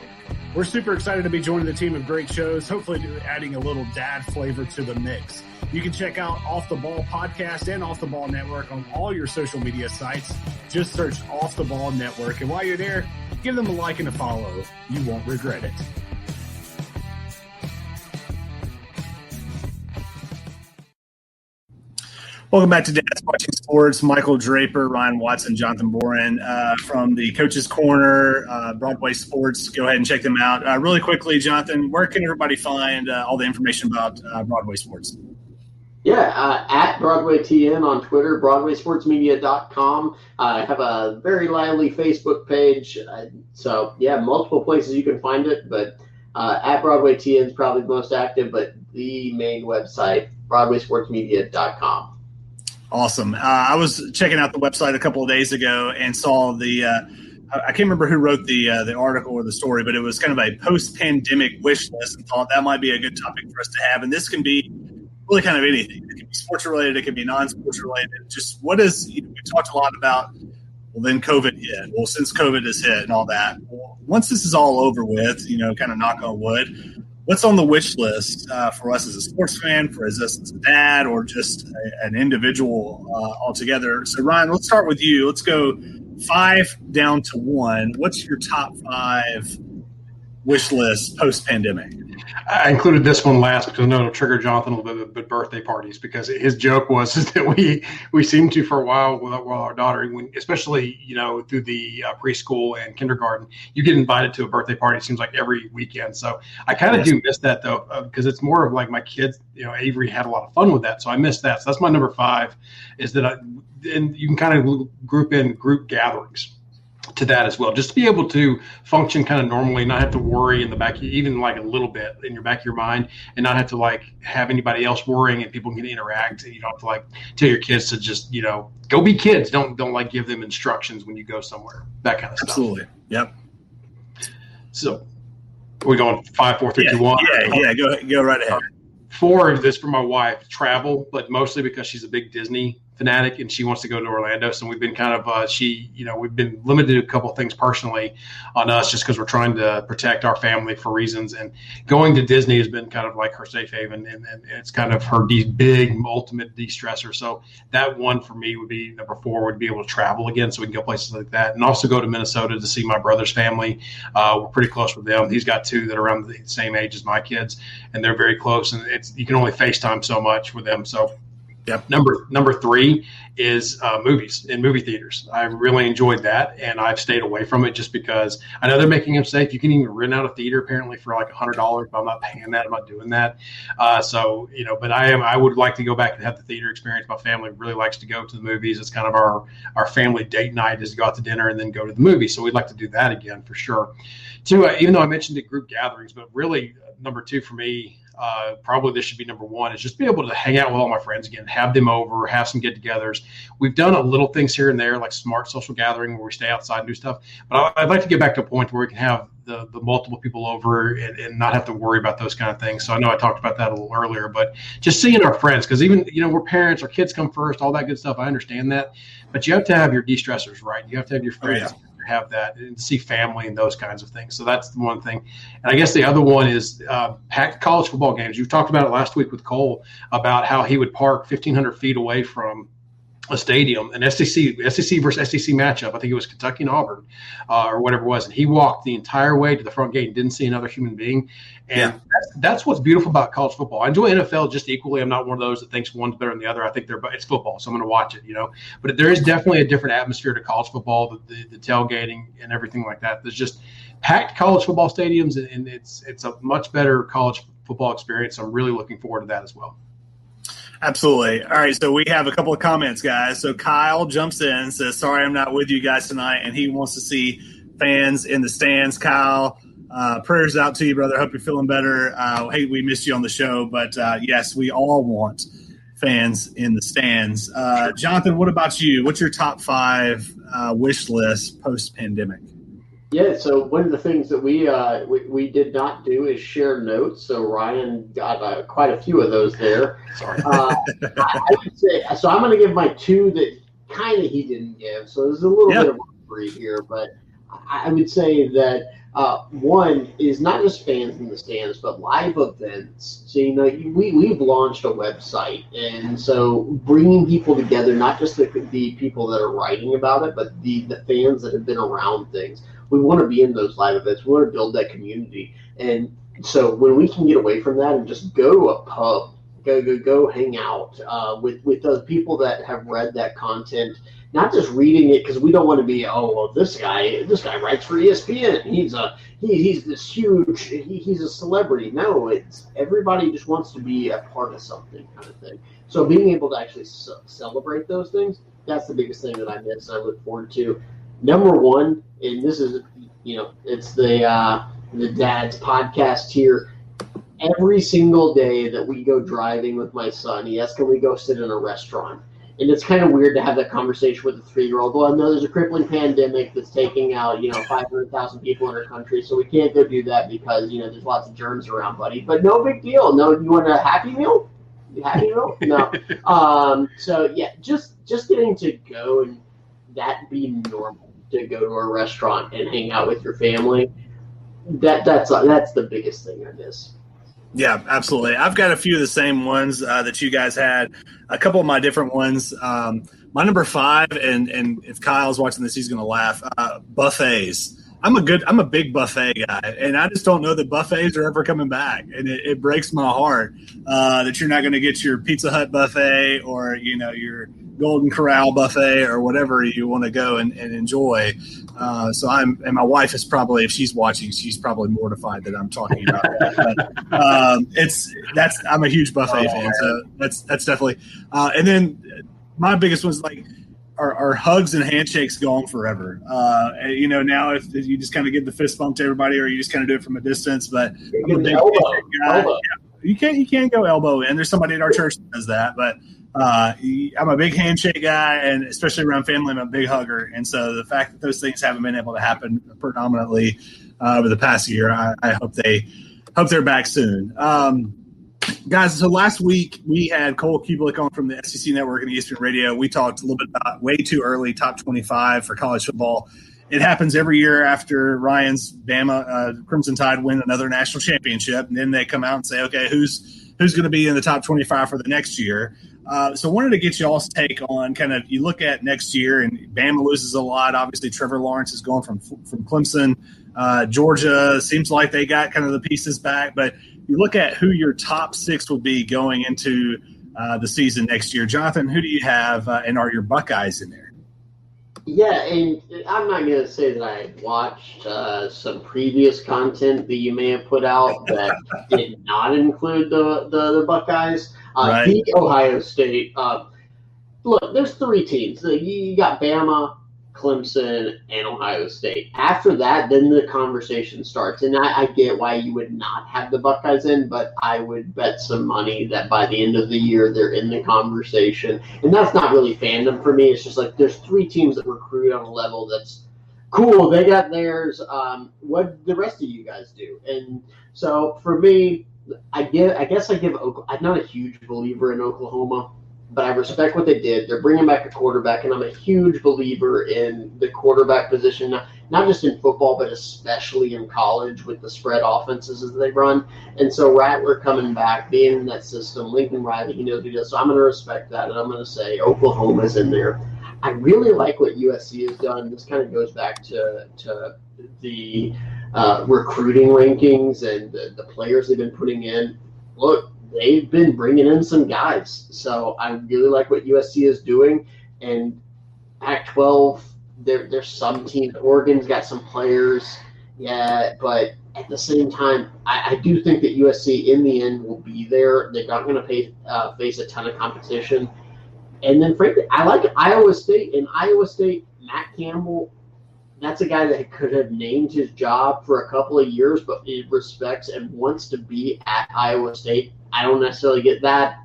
We're super excited to be joining the team of great shows, hopefully adding a little dad flavor to the mix. You can check out Off the Ball Podcast and Off the Ball Network on all your social media sites. Just search Off the Ball Network. And while you're there, give them a like and a follow. You won't regret it. Welcome back to Dad's Watching Sports. Michael Draper, Ryan Watson, Jonathan Boren from the Coach's Corner, Broadway Sports. Go ahead and check them out. Really quickly, Jonathan, where can everybody find all the information about Broadway Sports? Yeah, at Broadway TN on Twitter, BroadwaySportsMedia.com. I have a very lively Facebook page. Multiple places you can find it, but at Broadway TN is probably the most active, but the main website, BroadwaySportsMedia.com. Awesome. I was checking out the website a couple of days ago and saw the I can't remember who wrote the article or the story, but it was kind of a post-pandemic wish list, and thought that might be a good topic for us to have. And this can be really kind of anything. It can be sports related. It can be non-sports related. Just what is, we've talked a lot about, well, then COVID hit. Well, since COVID has hit and all that, well, once this is all over with, kind of knock on wood, what's on the wish list for us as a sports fan, for us as a dad, or just an individual altogether? So, Ryan, let's start with you. Let's go 5 down to 1. What's your top 5 wish list post-pandemic? I included this one last because I know it'll trigger Jonathan a little bit, but birthday parties, because his joke was that we seemed to, for a while with our daughter, especially through the preschool and kindergarten, you get invited to a birthday party. It seems like every weekend. So I kind of do miss that though, because it's more of like my kids. Avery had a lot of fun with that, so I miss that. So that's my number 5. Is that and you can kind of group in group gatherings to that as well, just to be able to function kind of normally, not have to worry in the back, even like a little bit in your back of your mind, and not have to like have anybody else worrying, and people can interact, and you don't have to like tell your kids to just go be kids. Don't like give them instructions when you go somewhere, that kind of stuff. Absolutely. Yep. So are we going 5, 4, 3, 2, 1? Yeah. Go right ahead. 4 of this for my wife, travel, but mostly because she's a big Disney fanatic and she wants to go to Orlando. So we've been kind of, we've been limited to a couple of things personally on us, just because we're trying to protect our family for reasons. And going to Disney has been kind of like her safe haven, and it's kind of her big ultimate de-stressor. So that one for me would be number 4, would be able to travel again, so we can go places like that, and also go to Minnesota to see my brother's family. We're pretty close with them. He's got 2 that are around the same age as my kids, and they're very close, and you can only FaceTime so much with them. So yep. Number 3 is movies in movie theaters. I really enjoyed that, and I've stayed away from it just because I know they're making them safe. You can even rent out a theater apparently for like $100, but I'm not paying that. I'm not doing that. But I would like to go back and have the theater experience. My family really likes to go to the movies. It's kind of our family date night, is to go out to dinner and then go to the movie. So we'd like to do that again for sure. 2, even though I mentioned the group gatherings, but really number 2 for me, probably this should be number 1, is just be able to hang out with all my friends again, have them over, have some get-togethers. We've done a little things here and there, like smart social gathering where we stay outside and do stuff. But I'd like to get back to a point where we can have the multiple people over and not have to worry about those kind of things. So I know I talked about that a little earlier, but just seeing our friends, because even, we're parents, our kids come first, all that good stuff. I understand that. But you have to have your de-stressors, right? You have to have your friends. Oh, yeah. Have that and see family and those kinds of things. So that's the one thing. And I guess the other one is packed college football games. You talked about it last week with Cole about how he would park 1,500 feet away from a stadium, an SEC versus SEC matchup. I think it was Kentucky and Auburn or whatever it was. And he walked the entire way to the front gate and didn't see another human being. And that's what's beautiful about college football. I enjoy NFL just equally. I'm not one of those that thinks one's better than the other. I think it's football, so I'm going to watch it, But there is definitely a different atmosphere to college football, the tailgating and everything like that. There's just packed college football stadiums, and it's a much better college football experience. So I'm really looking forward to that as well. Absolutely. All right, so we have a couple of comments, guys. So Kyle jumps in and says, sorry I'm not with you guys tonight, and he wants to see fans in the stands. Kyle, prayers out to you, brother. Hope you're feeling better. Hey, we missed you on the show, but yes, we all want fans in the stands. Jonathan, what about you? What's your top 5 wish list post-pandemic? Yeah, so one of the things that we did not do is share notes. So Ryan got quite a few of those there. Sorry. I would say, so I'm going to give my 2 that kind of he didn't give. So there's a little bit of free here, but I would say that 1 is not just fans in the stands, but live events. So, we've launched a website, and so bringing people together, not just the people that are writing about it, but the fans that have been around things. We want to be in those live events. We want to build that community. And so when we can get away from that and just go to a pub, go hang out with those people that have read that content, not just reading it because we don't want to be, this guy writes for ESPN. He's this huge, he's a celebrity. No, it's everybody just wants to be a part of something kind of thing. So being able to actually celebrate those things, that's the biggest thing that I miss and I look forward to. Number 1, and this is, it's the dad's podcast here. Every single day that we go driving with my son, he asks, can we go sit in a restaurant? And it's kind of weird to have that conversation with a 3-year-old. Well, I know there's a crippling pandemic that's taking out, 500,000 people in our country, so we can't go do that because, there's lots of germs around, buddy. But no big deal. No, you want a Happy Meal? Happy Meal? No. So, yeah, just getting to go and that be normal, to go to a restaurant and hang out with your family, that's the biggest thing I miss. Yeah, absolutely. I've got a few of the same ones that you guys had. A couple of my different ones. My number 5, and if Kyle's watching this, he's going to laugh. Buffets. I'm a big buffet guy, and I just don't know that buffets are ever coming back. And it breaks my heart that you're not going to get your Pizza Hut buffet or your Golden Corral buffet or whatever you want to go and enjoy. And my wife is probably, if she's watching, she's probably mortified that I'm talking about that. But I'm a huge buffet fan, so that's definitely. And then my biggest one's are hugs and handshakes gone forever? Now if you just kind of give the fist bump to everybody, or you just kind of do it from a distance. But I'm a big guy. Yeah, you can't go elbow in. There's somebody at our church that does that, but. I'm a big handshake guy, and especially around family, I'm a big hugger. And so the fact that those things haven't been able to happen predominantly over the past year, I hope they're back soon. Guys, so last week we had Cole Kubelik on from the SEC Network and ESPN Radio. We talked a little bit about way too early top 25 for college football. It happens every year after Ryan's Bama Crimson Tide win another national championship, and then they come out and say, okay, who's going to be in the top 25 for the next year? So I wanted to get y'all's take on kind of, you look at next year and Bama loses a lot. Obviously, Trevor Lawrence is going from Clemson. Georgia seems like they got kind of the pieces back. But you look at who your top 6 will be going into the season next year. Jonathan, who do you have and are your Buckeyes in there? Yeah, and I'm not going to say that I watched some previous content that you may have put out that did not include the Buckeyes. Right. Beat Ohio State. Look, there's 3 teams. You got Bama, Clemson, and Ohio State. After that, then the conversation starts. And I get why you would not have the Buckeyes in, but I would bet some money that by the end of the year, they're in the conversation. And that's not really fandom for me. It's just there's 3 teams that recruit on a level that's cool. They got theirs. What the rest of you guys do? And so for me, I guess I give I'm not a huge believer in Oklahoma, but I respect what they did. They're bringing back a quarterback, and I'm a huge believer in the quarterback position, not just in football, but especially in college with the spread offenses that they run. And so Rattler coming back, being in that system, Lincoln Riley, he knows what he does. So I'm going to respect that, and I'm going to say Oklahoma's in there. I really like what USC has done. This kind of goes back to the recruiting rankings and the players they've been putting in. Look, they've been bringing in some guys. So I really like what USC is doing. And Pac-12, there's some teams. Oregon's got some players. Yeah, but at the same time, I do think that USC in the end will be there. They're not going to face a ton of competition. And then, frankly, I like Iowa State. In Iowa State, Matt Campbell, that's a guy that could have named his job for a couple of years, but he respects and wants to be at Iowa State. I don't necessarily get that,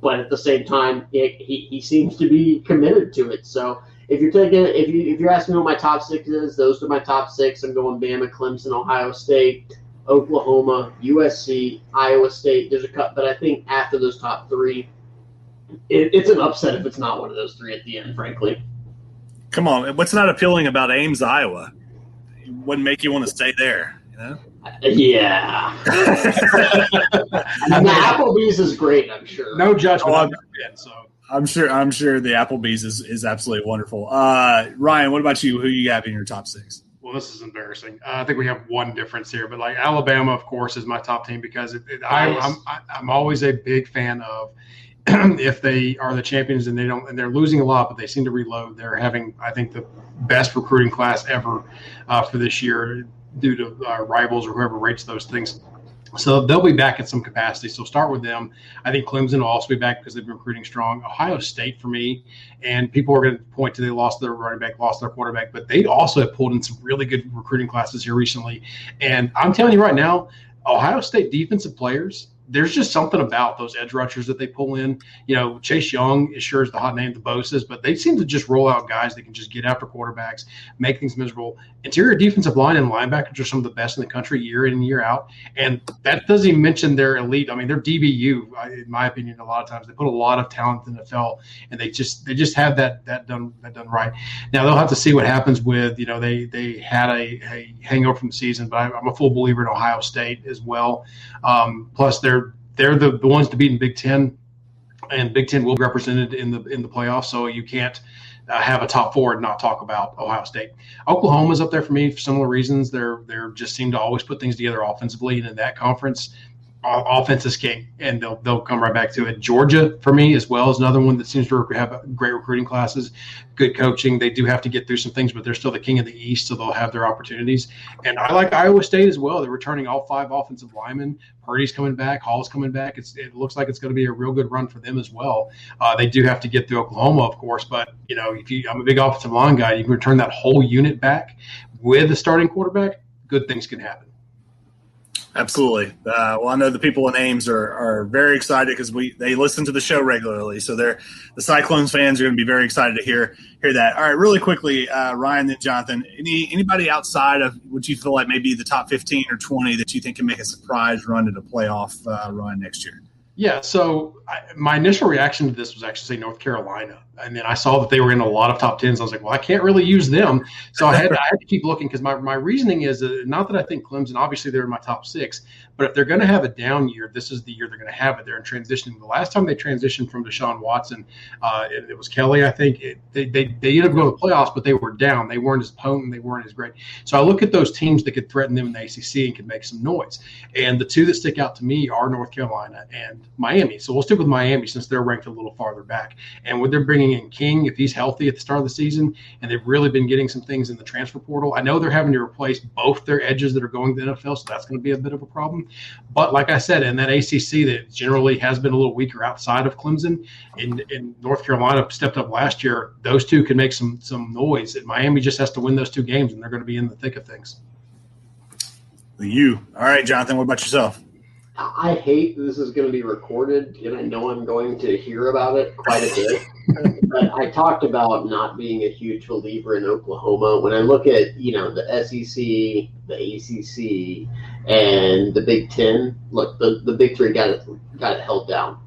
but at the same time, he seems to be committed to it. So if you're asking me what my top 6 is, those are my top 6. I'm going Bama, Clemson, Ohio State, Oklahoma, USC, Iowa State. There's a cut, but I think after those top 3, it's an upset if it's not one of those 3 at the end, frankly. Come on, what's not appealing about Ames, Iowa? It wouldn't make you want to stay there, Yeah. And the Applebee's is great, I'm sure. No judgment. I'm sure the Applebee's is absolutely wonderful. Ryan, what about you? Who you got in your top 6? Well, this is embarrassing. I think we have one difference here, but Alabama, of course, is my top team because I'm always a big fan of if they are the champions and they're losing a lot, but they seem to reload. They're having, I think, the best recruiting class ever for this year due to rivals or whoever rates those things. So they'll be back at some capacity. So start with them. I think Clemson will also be back because they've been recruiting strong. Ohio State for me, and people are going to point to they lost their running back, lost their quarterback, but they also have pulled in some really good recruiting classes here recently. And I'm telling you right now, Ohio State defensive players there's just something about those edge rushers that they pull in. Chase Young is sure is the hot name, the Bosa's, but they seem to just roll out guys that can just get after quarterbacks, make things miserable. Interior defensive line and linebackers are some of the best in the country year in and year out. And that doesn't even mention their elite. I mean, their DBU, in my opinion, a lot of times they put a lot of talent in the NFL, and they just have that done right. Now they'll have to see what happens with, they had a hangover from the season, but I'm a full believer in Ohio State as well. Plus they're the ones to beat in Big Ten, and Big Ten will be represented in the playoffs. So you can't have a top four and not talk about Ohio State. Oklahoma's up there for me for similar reasons. They're just seem to always put things together offensively, and in that conference, offense is king, and they'll come right back to it. Georgia, for me, as well, is another one that seems to have great recruiting classes, good coaching. They do have to get through some things, but they're still the king of the East, so they'll have their opportunities. And I like Iowa State as well. They're returning all 5 offensive linemen. Purdy's coming back. Hall's coming back. It looks like it's going to be a real good run for them as well. They do have to get through Oklahoma, of course, but I'm a big offensive line guy. You can return that whole unit back with a starting quarterback. Good things can happen. Absolutely. Well, I know the people in Ames are very excited because they listen to the show regularly. So the Cyclones fans are going to be very excited to hear that. All right, really quickly, Ryan and Jonathan, anybody outside of what you feel like maybe the top 15 or 20 that you think can make a surprise run at a playoff run next year? Yeah, so my initial reaction to this was actually say North Carolina. And then I saw that they were in a lot of top 10s. I was like, well, I can't really use them. So I had to keep looking because my reasoning is not that I think Clemson, obviously they're in my top 6, but if they're going to have a down year, this is the year they're going to have it. They're in transitioning. The last time they transitioned from Deshaun Watson, it was Kelly, I think. They ended up going to the playoffs, but they were down. They weren't as potent. They weren't as great. So I look at those teams that could threaten them in the ACC and could make some noise. And the two that stick out to me are North Carolina and Miami. So we'll stick with Miami since they're ranked a little farther back. And with them bringing in King, if he's healthy at the start of the season, and they've really been getting some things in the transfer portal. I know they're having to replace both their edges that are going to the NFL, so that's going to be a bit of a problem. But like I said, in that ACC that generally has been a little weaker outside of Clemson, in North Carolina stepped up last year, those two can make some noise. And Miami just has to win those 2 games, and they're going to be in the thick of things. You. All right, Jonathan, what about yourself? I hate this is going to be recorded, and I know I'm going to hear about it quite a bit. But I talked about not being a huge believer in Oklahoma. When I look at, the SEC, the ACC, and the Big Ten, look, the Big Three got it held down.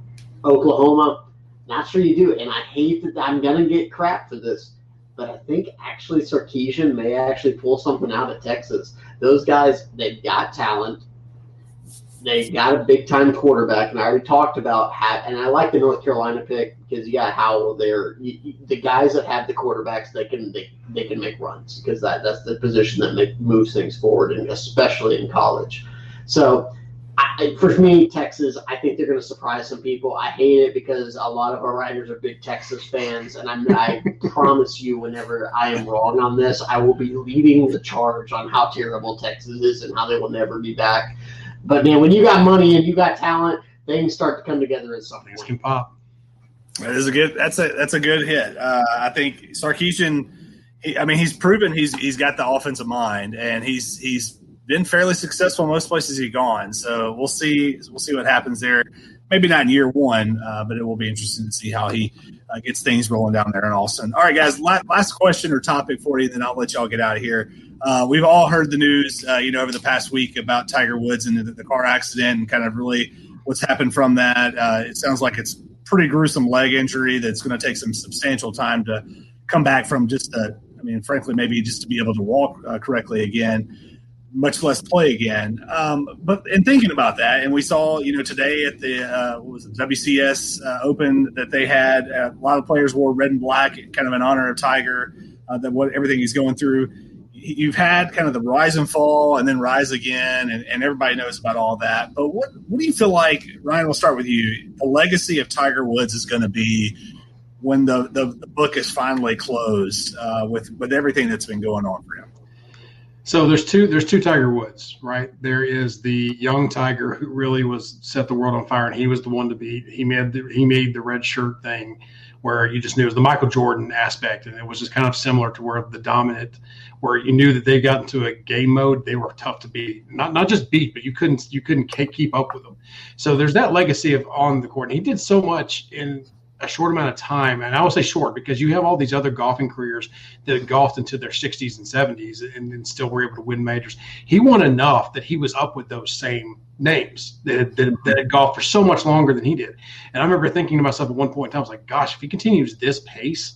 Oklahoma, not sure you do. And I hate that I'm going to get crap for this, but I think actually Sarkisian may actually pull something out of Texas. Those guys, they've got talent. They got a big-time quarterback, and I already talked about and I like the North Carolina pick because you got Howell there. The guys that have the quarterbacks, they can make runs because that's the position that moves things forward, and especially in college. So, for me, Texas, I think they're going to surprise some people. I hate it because a lot of our writers are big Texas fans, and I promise you, whenever I am wrong on this, I will be leading the charge on how terrible Texas is and how they will never be back. But man, when you got money and you got talent, things start to come together in some things can pop. That is that's a good hit. I think Sarkisian. He's proven he's got the offensive mind, and he's been fairly successful in most places he's gone. So we'll see what happens there. Maybe not in year 1, but it will be interesting to see how he gets things rolling down there in Austin. All right, guys. Last question or topic for you, then I'll let y'all get out of here. We've all heard the news, over the past week about Tiger Woods and the car accident and kind of really what's happened from that. It sounds like it's pretty gruesome leg injury that's going to take some substantial time to come back from frankly, maybe just to be able to walk correctly again, much less play again. But in thinking about that, and we saw, today at the WCS Open that they had, a lot of players wore red and black, kind of in honor of Tiger, everything he's going through. You've had kind of the rise and fall and then rise again, and everybody knows about all that. But what do you feel like, Ryan, we'll start with you, the legacy of Tiger Woods is going to be when the book is finally closed with everything that's been going on for him? So there's two Tiger Woods, right? There is the young Tiger who really set the world on fire, and he was the one to beat. He made the red shirt thing where you just knew it was the Michael Jordan aspect, and it was just kind of similar to where the dominant, where you knew that they got into a game mode, they were tough to beat. Not just beat, but you couldn't keep up with them. So there's that legacy of on the court, and he did so much in a short amount of time. And I will say short because you have all these other golfing careers that golfed into their 60s and 70s and still were able to win majors. He won enough that he was up with those same names that had golfed for so much longer than he did. And I remember thinking to myself at one point in time, I was like, gosh, if he continues this pace,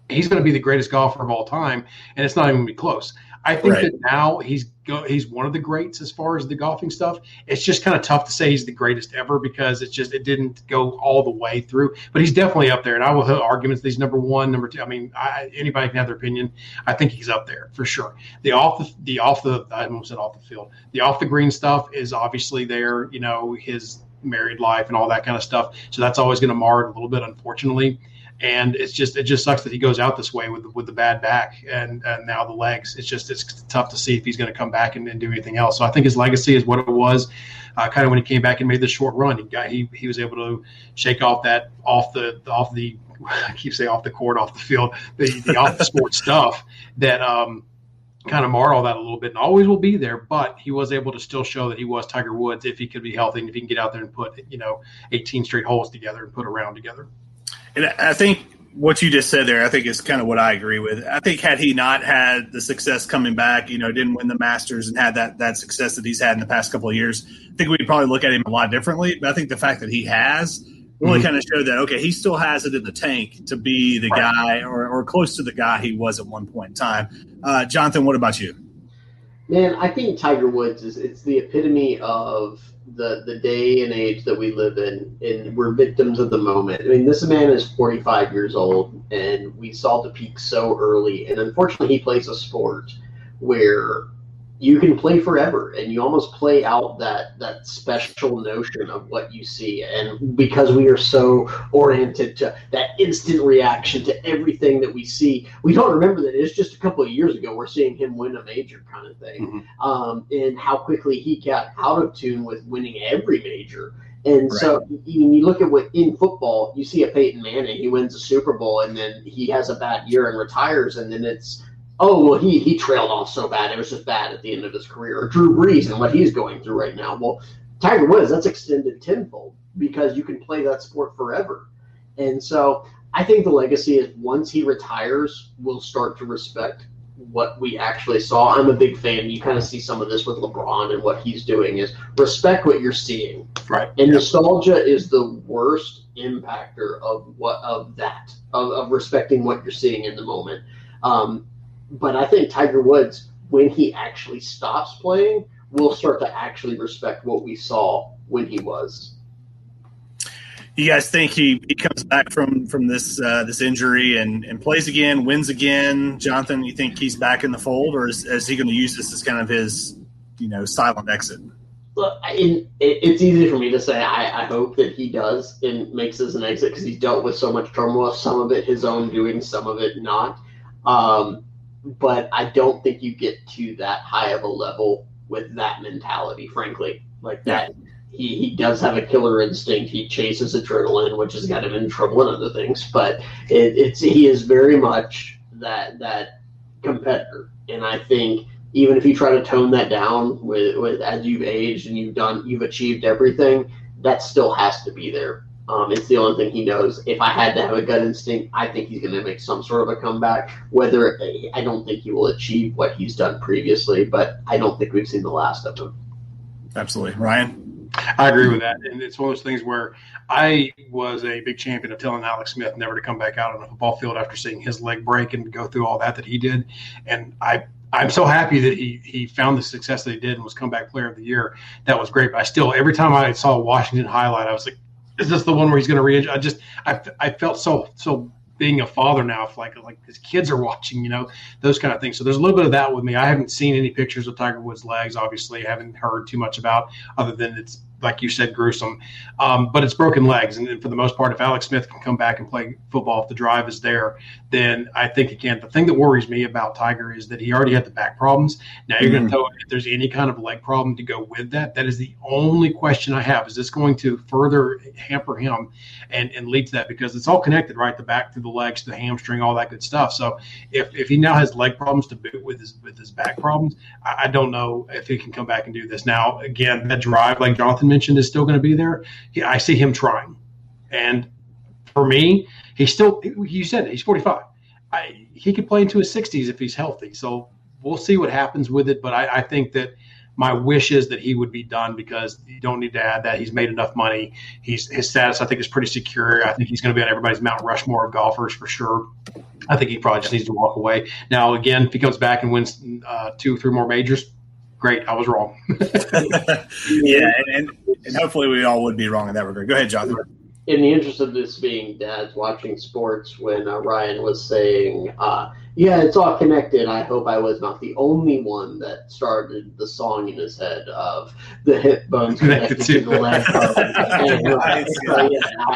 he's going to be the greatest golfer of all time, and it's not even going to be close. I think that now he's one of the greats as far as the golfing stuff. It's just kind of tough to say he's the greatest ever because it didn't go all the way through. But he's definitely up there, and I will have arguments that he's number one, number two. I mean, anybody can have their opinion. I think he's up there for sure. I almost said off the field. The off the green stuff is obviously there. You know, his married life and all that kind of stuff. So that's always going to mar it a little bit, unfortunately. And it just sucks that he goes out this way with the bad back and now the legs. It's tough to see if he's going to come back and do anything else. So I think his legacy is what it was. Kind of when he came back and made the short run, he was able to shake off that off the I keep saying off the court, off the field, the off the sport stuff that kind of marred all that a little bit and always will be there. But he was able to still show that he was Tiger Woods if he could be healthy and if he can get out there and put 18 straight holes together and put a round together. And I think what you just said there, I think is kind of what I agree with. I think had he not had the success coming back, didn't win the Masters and had that success that he's had in the past couple of years, I think we'd probably look at him a lot differently. But I think the fact that he has really kind of showed that, okay, he still has it in the tank to be the guy or close to the guy he was at one point in time. Jonathan, what about you? Man, I think Tiger Woods it's the epitome of the day and age that we live in, and we're victims of the moment. I mean, this man is 45 years old, and we saw the peak so early. And unfortunately, he plays a sport where you can play forever, and you almost play out that special notion of what you see. And because we are so oriented to that instant reaction to everything that we see, we don't remember that it's just a couple of years ago we're seeing him win a major kind of thing. And how quickly he got out of tune with winning every major. And so even you look at what in football, you see a Peyton Manning, he wins a Super Bowl, and then he has a bad year and retires, and then it's, oh, well, he trailed off so bad. It was just bad at the end of his career. Or Drew Brees and what he's going through right now. Well, Tiger Woods, that's extended tenfold because you can play that sport forever. And so I think the legacy is once he retires, we'll start to respect what we actually saw. I'm a big fan. You kind of see some of this with LeBron and what he's doing is respect what you're seeing. Right. And nostalgia is the worst impactor of respecting what you're seeing in the moment. But I think Tiger Woods, when he actually stops playing, will start to actually respect what we saw when he was. You guys think he comes back from this injury and plays again, wins again? Jonathan, you think he's back in the fold, or is he going to use this as kind of his silent exit? Look, it's easy for me to say I hope that he does and makes this an exit because he's dealt with so much turmoil, some of it his own doing, some of it not. But I don't think you get to that high of a level with that mentality, frankly. Like that, he does have a killer instinct. He chases adrenaline, which has got him in trouble and other things. But he is very much that competitor. And I think even if you try to tone that down with as you've aged and you've achieved everything, that still has to be there. It's the only thing he knows. If I had to have a gut instinct, I think he's going to make some sort of a comeback. I don't think he will achieve what he's done previously, but I don't think we've seen the last of him. Absolutely. Ryan? I agree with that. And it's one of those things where I was a big champion of telling Alex Smith never to come back out on a football field after seeing his leg break and go through all that he did. And I'm so happy that he found the success that he did and was comeback player of the year. That was great. But I still, every time I saw a Washington highlight, I was like, is this the one where he's going to re-injure? I felt so being a father now, like his kids are watching, those kind of things. So there's a little bit of that with me. I haven't seen any pictures of Tiger Woods' legs. Obviously, I haven't heard too much about other than it's like you said, gruesome. But it's broken legs. And for the most part, if Alex Smith can come back and play football, if the drive is there, then I think he can. The thing that worries me about Tiger is that he already had the back problems. Now you're going to tell me if there's any kind of leg problem to go with that. That is the only question I have. Is this going to further hamper him and lead to that? Because it's all connected, right? The back through the legs, the hamstring, all that good stuff. So if he now has leg problems to boot with his back problems, I don't know if he can come back and do this. Now, again, that drive, like Jonathan mentioned, is still going to be there. I see him trying. And for me, he's still, you said it, he's 45. He could play into his 60s if he's healthy. So we'll see what happens with it. But I think that my wish is that he would be done, because you don't need to add that. He's made enough money. His status, I think, is pretty secure. I think he's going to be on everybody's Mount Rushmore of golfers for sure. I think he probably just needs to walk away. Now, again, if he comes back and wins 2-3 more majors, great. I was wrong. Yeah, and hopefully we all would be wrong in that regard. Go ahead, Jonathan. In the interest of this being dads watching sports, when Ryan was saying, yeah, it's all connected, I hope I was not the only one that started the song in his head of the hip bones connected to the leg bones.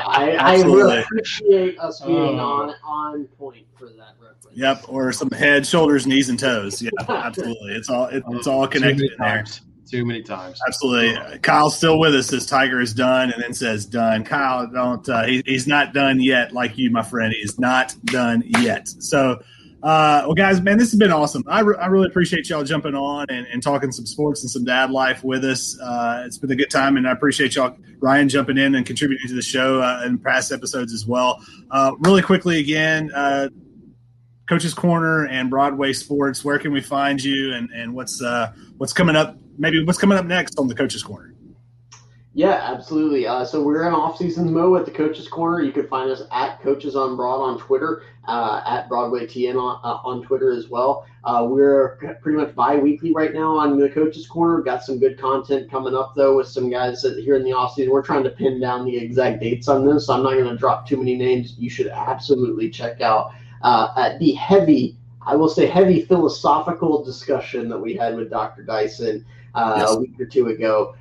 I really appreciate us being on point for that reference. Yep, or some head, shoulders, knees, and toes. Yeah, absolutely. It's all connected in there. Too many times. Absolutely. Kyle's still with us, says Tiger is done, and then says done. Kyle, don't. He's not done yet, like you, my friend. He's not done yet. So, well, guys, man, this has been awesome. I really appreciate y'all jumping on and talking some sports and some dad life with us. It's been a good time, and I appreciate y'all, Ryan, jumping in and contributing to the show in past episodes as well. Really quickly again, Coach's Corner and Broadway Sports, where can we find you, and what's coming up? Maybe what's coming up next on the Coach's Corner? Yeah, absolutely. So we're in off-season mode at the Coach's Corner. You can find us at Coaches on Broad on Twitter, at Broadway TN on Twitter as well. We're pretty much bi-weekly right now on the Coach's Corner. We've got some good content coming up, though, with some guys that here in the off-season. We're trying to pin down the exact dates on this, so I'm not going to drop too many names. You should absolutely check out the heavy philosophical discussion that we had with Dr. Dyson a week or two ago.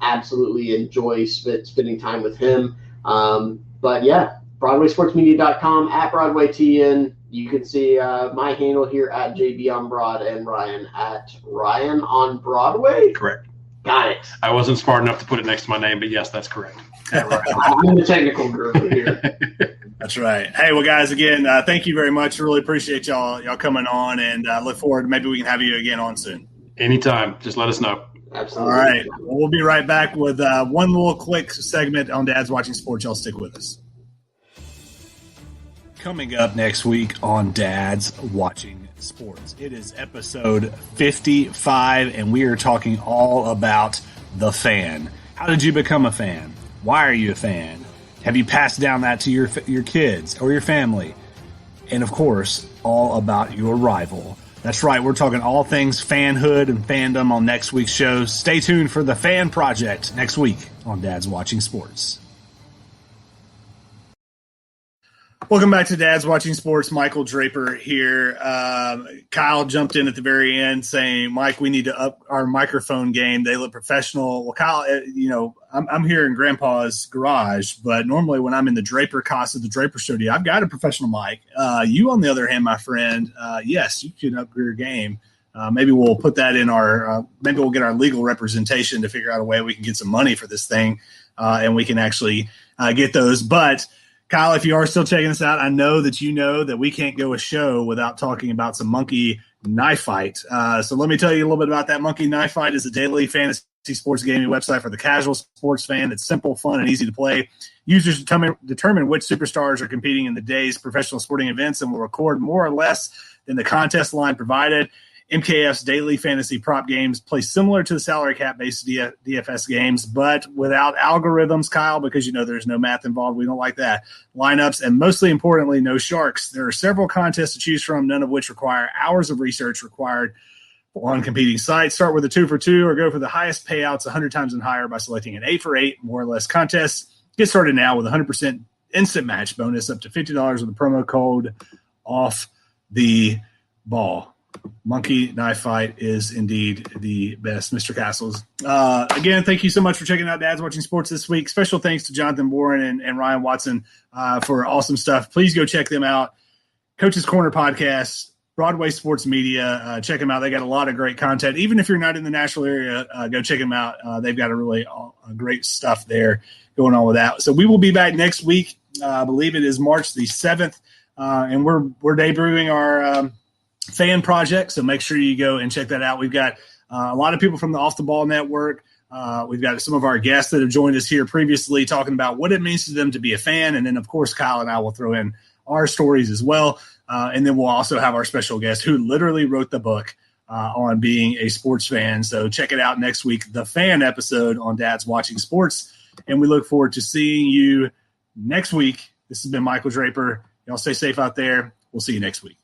Absolutely enjoy spending time with him. But yeah, BroadwaySportsMedia.com, at BroadwayTN. You can see my handle here at JB on Broad, and Ryan at Ryan on Broadway. Correct. Got it. I wasn't smart enough to put it next to my name, but yes, that's correct. I'm the technical guru here. That's right. Hey, well, guys, again, thank you very much. Really appreciate y'all coming on, and look forward to maybe we can have you again on soon. Anytime. Just let us know. Absolutely. All right. Well, we'll be right back with one little quick segment on Dad's Watching Sports. Y'all stick with us. Coming up next week on Dad's Watching Sports, it is episode 55, and we are talking all about the fan. How did you become a fan? Why are you a fan? Have you passed down that to your kids or your family? And, of course, all about your rival. That's right. We're talking all things fanhood and fandom on next week's show. Stay tuned for the Fan Project next week on Dad's Watching Sports. Welcome back to Dad's Watching Sports. Michael Draper here. Kyle jumped in at the very end saying, Mike, we need to up our microphone game. They look professional. Well, Kyle, I'm here in Grandpa's garage, but normally when I'm in the Draper Casa, the Draper studio, I've got a professional mic. You, on the other hand, my friend, yes, you can up your game. Maybe we'll put that in maybe we'll get our legal representation to figure out a way we can get some money for this thing, and we can actually get those. But Kyle, if you are still checking us out, I know that we can't go a show without talking about some Monkey Knife Fight. So let me tell you a little bit about that. Monkey Knife Fight is a daily fantasy sports gaming website for the casual sports fan. It's simple, fun, and easy to play. Users determine which superstars are competing in the day's professional sporting events and will record more or less than the contest line provided. MKF's daily fantasy prop games play similar to the salary cap-based DFS games, but without algorithms, Kyle, because there's no math involved. We don't like that. Lineups, and mostly importantly, no sharks. There are several contests to choose from, none of which require hours of research required on competing sites. Start with a 2 for 2 or go for the highest payouts 100 times and higher by selecting an 8 for 8, more or less contest. Get started now with 100% instant match bonus up to $50 with the promo code off the ball. Monkey knife fight is indeed the best, Mr. Castles. Again, thank you so much for checking out Dad's Watching Sports this week. Special thanks to Jonathan Boren and Ryan Watson for awesome stuff. Please go check them out. Coach's Corner Podcast, Broadway Sports Media. Check them out. They got a lot of great content. Even if you're not in the Nashville area, go check them out. They've got a really great stuff there going on with that. So we will be back next week. I believe it is March the 7th, and we're debuting our fan project, so make sure you go and check that out. We've got a lot of people from the Off the Ball Network. We've got some of our guests that have joined us here previously talking about what it means to them to be a fan, and then, of course, Kyle and I will throw in our stories as well, and then we'll also have our special guest who literally wrote the book on being a sports fan. So check it out next week, the fan episode on Dad's Watching Sports, and we look forward to seeing you next week. This has been Michael Draper. Y'all stay safe out there. We'll see you next week.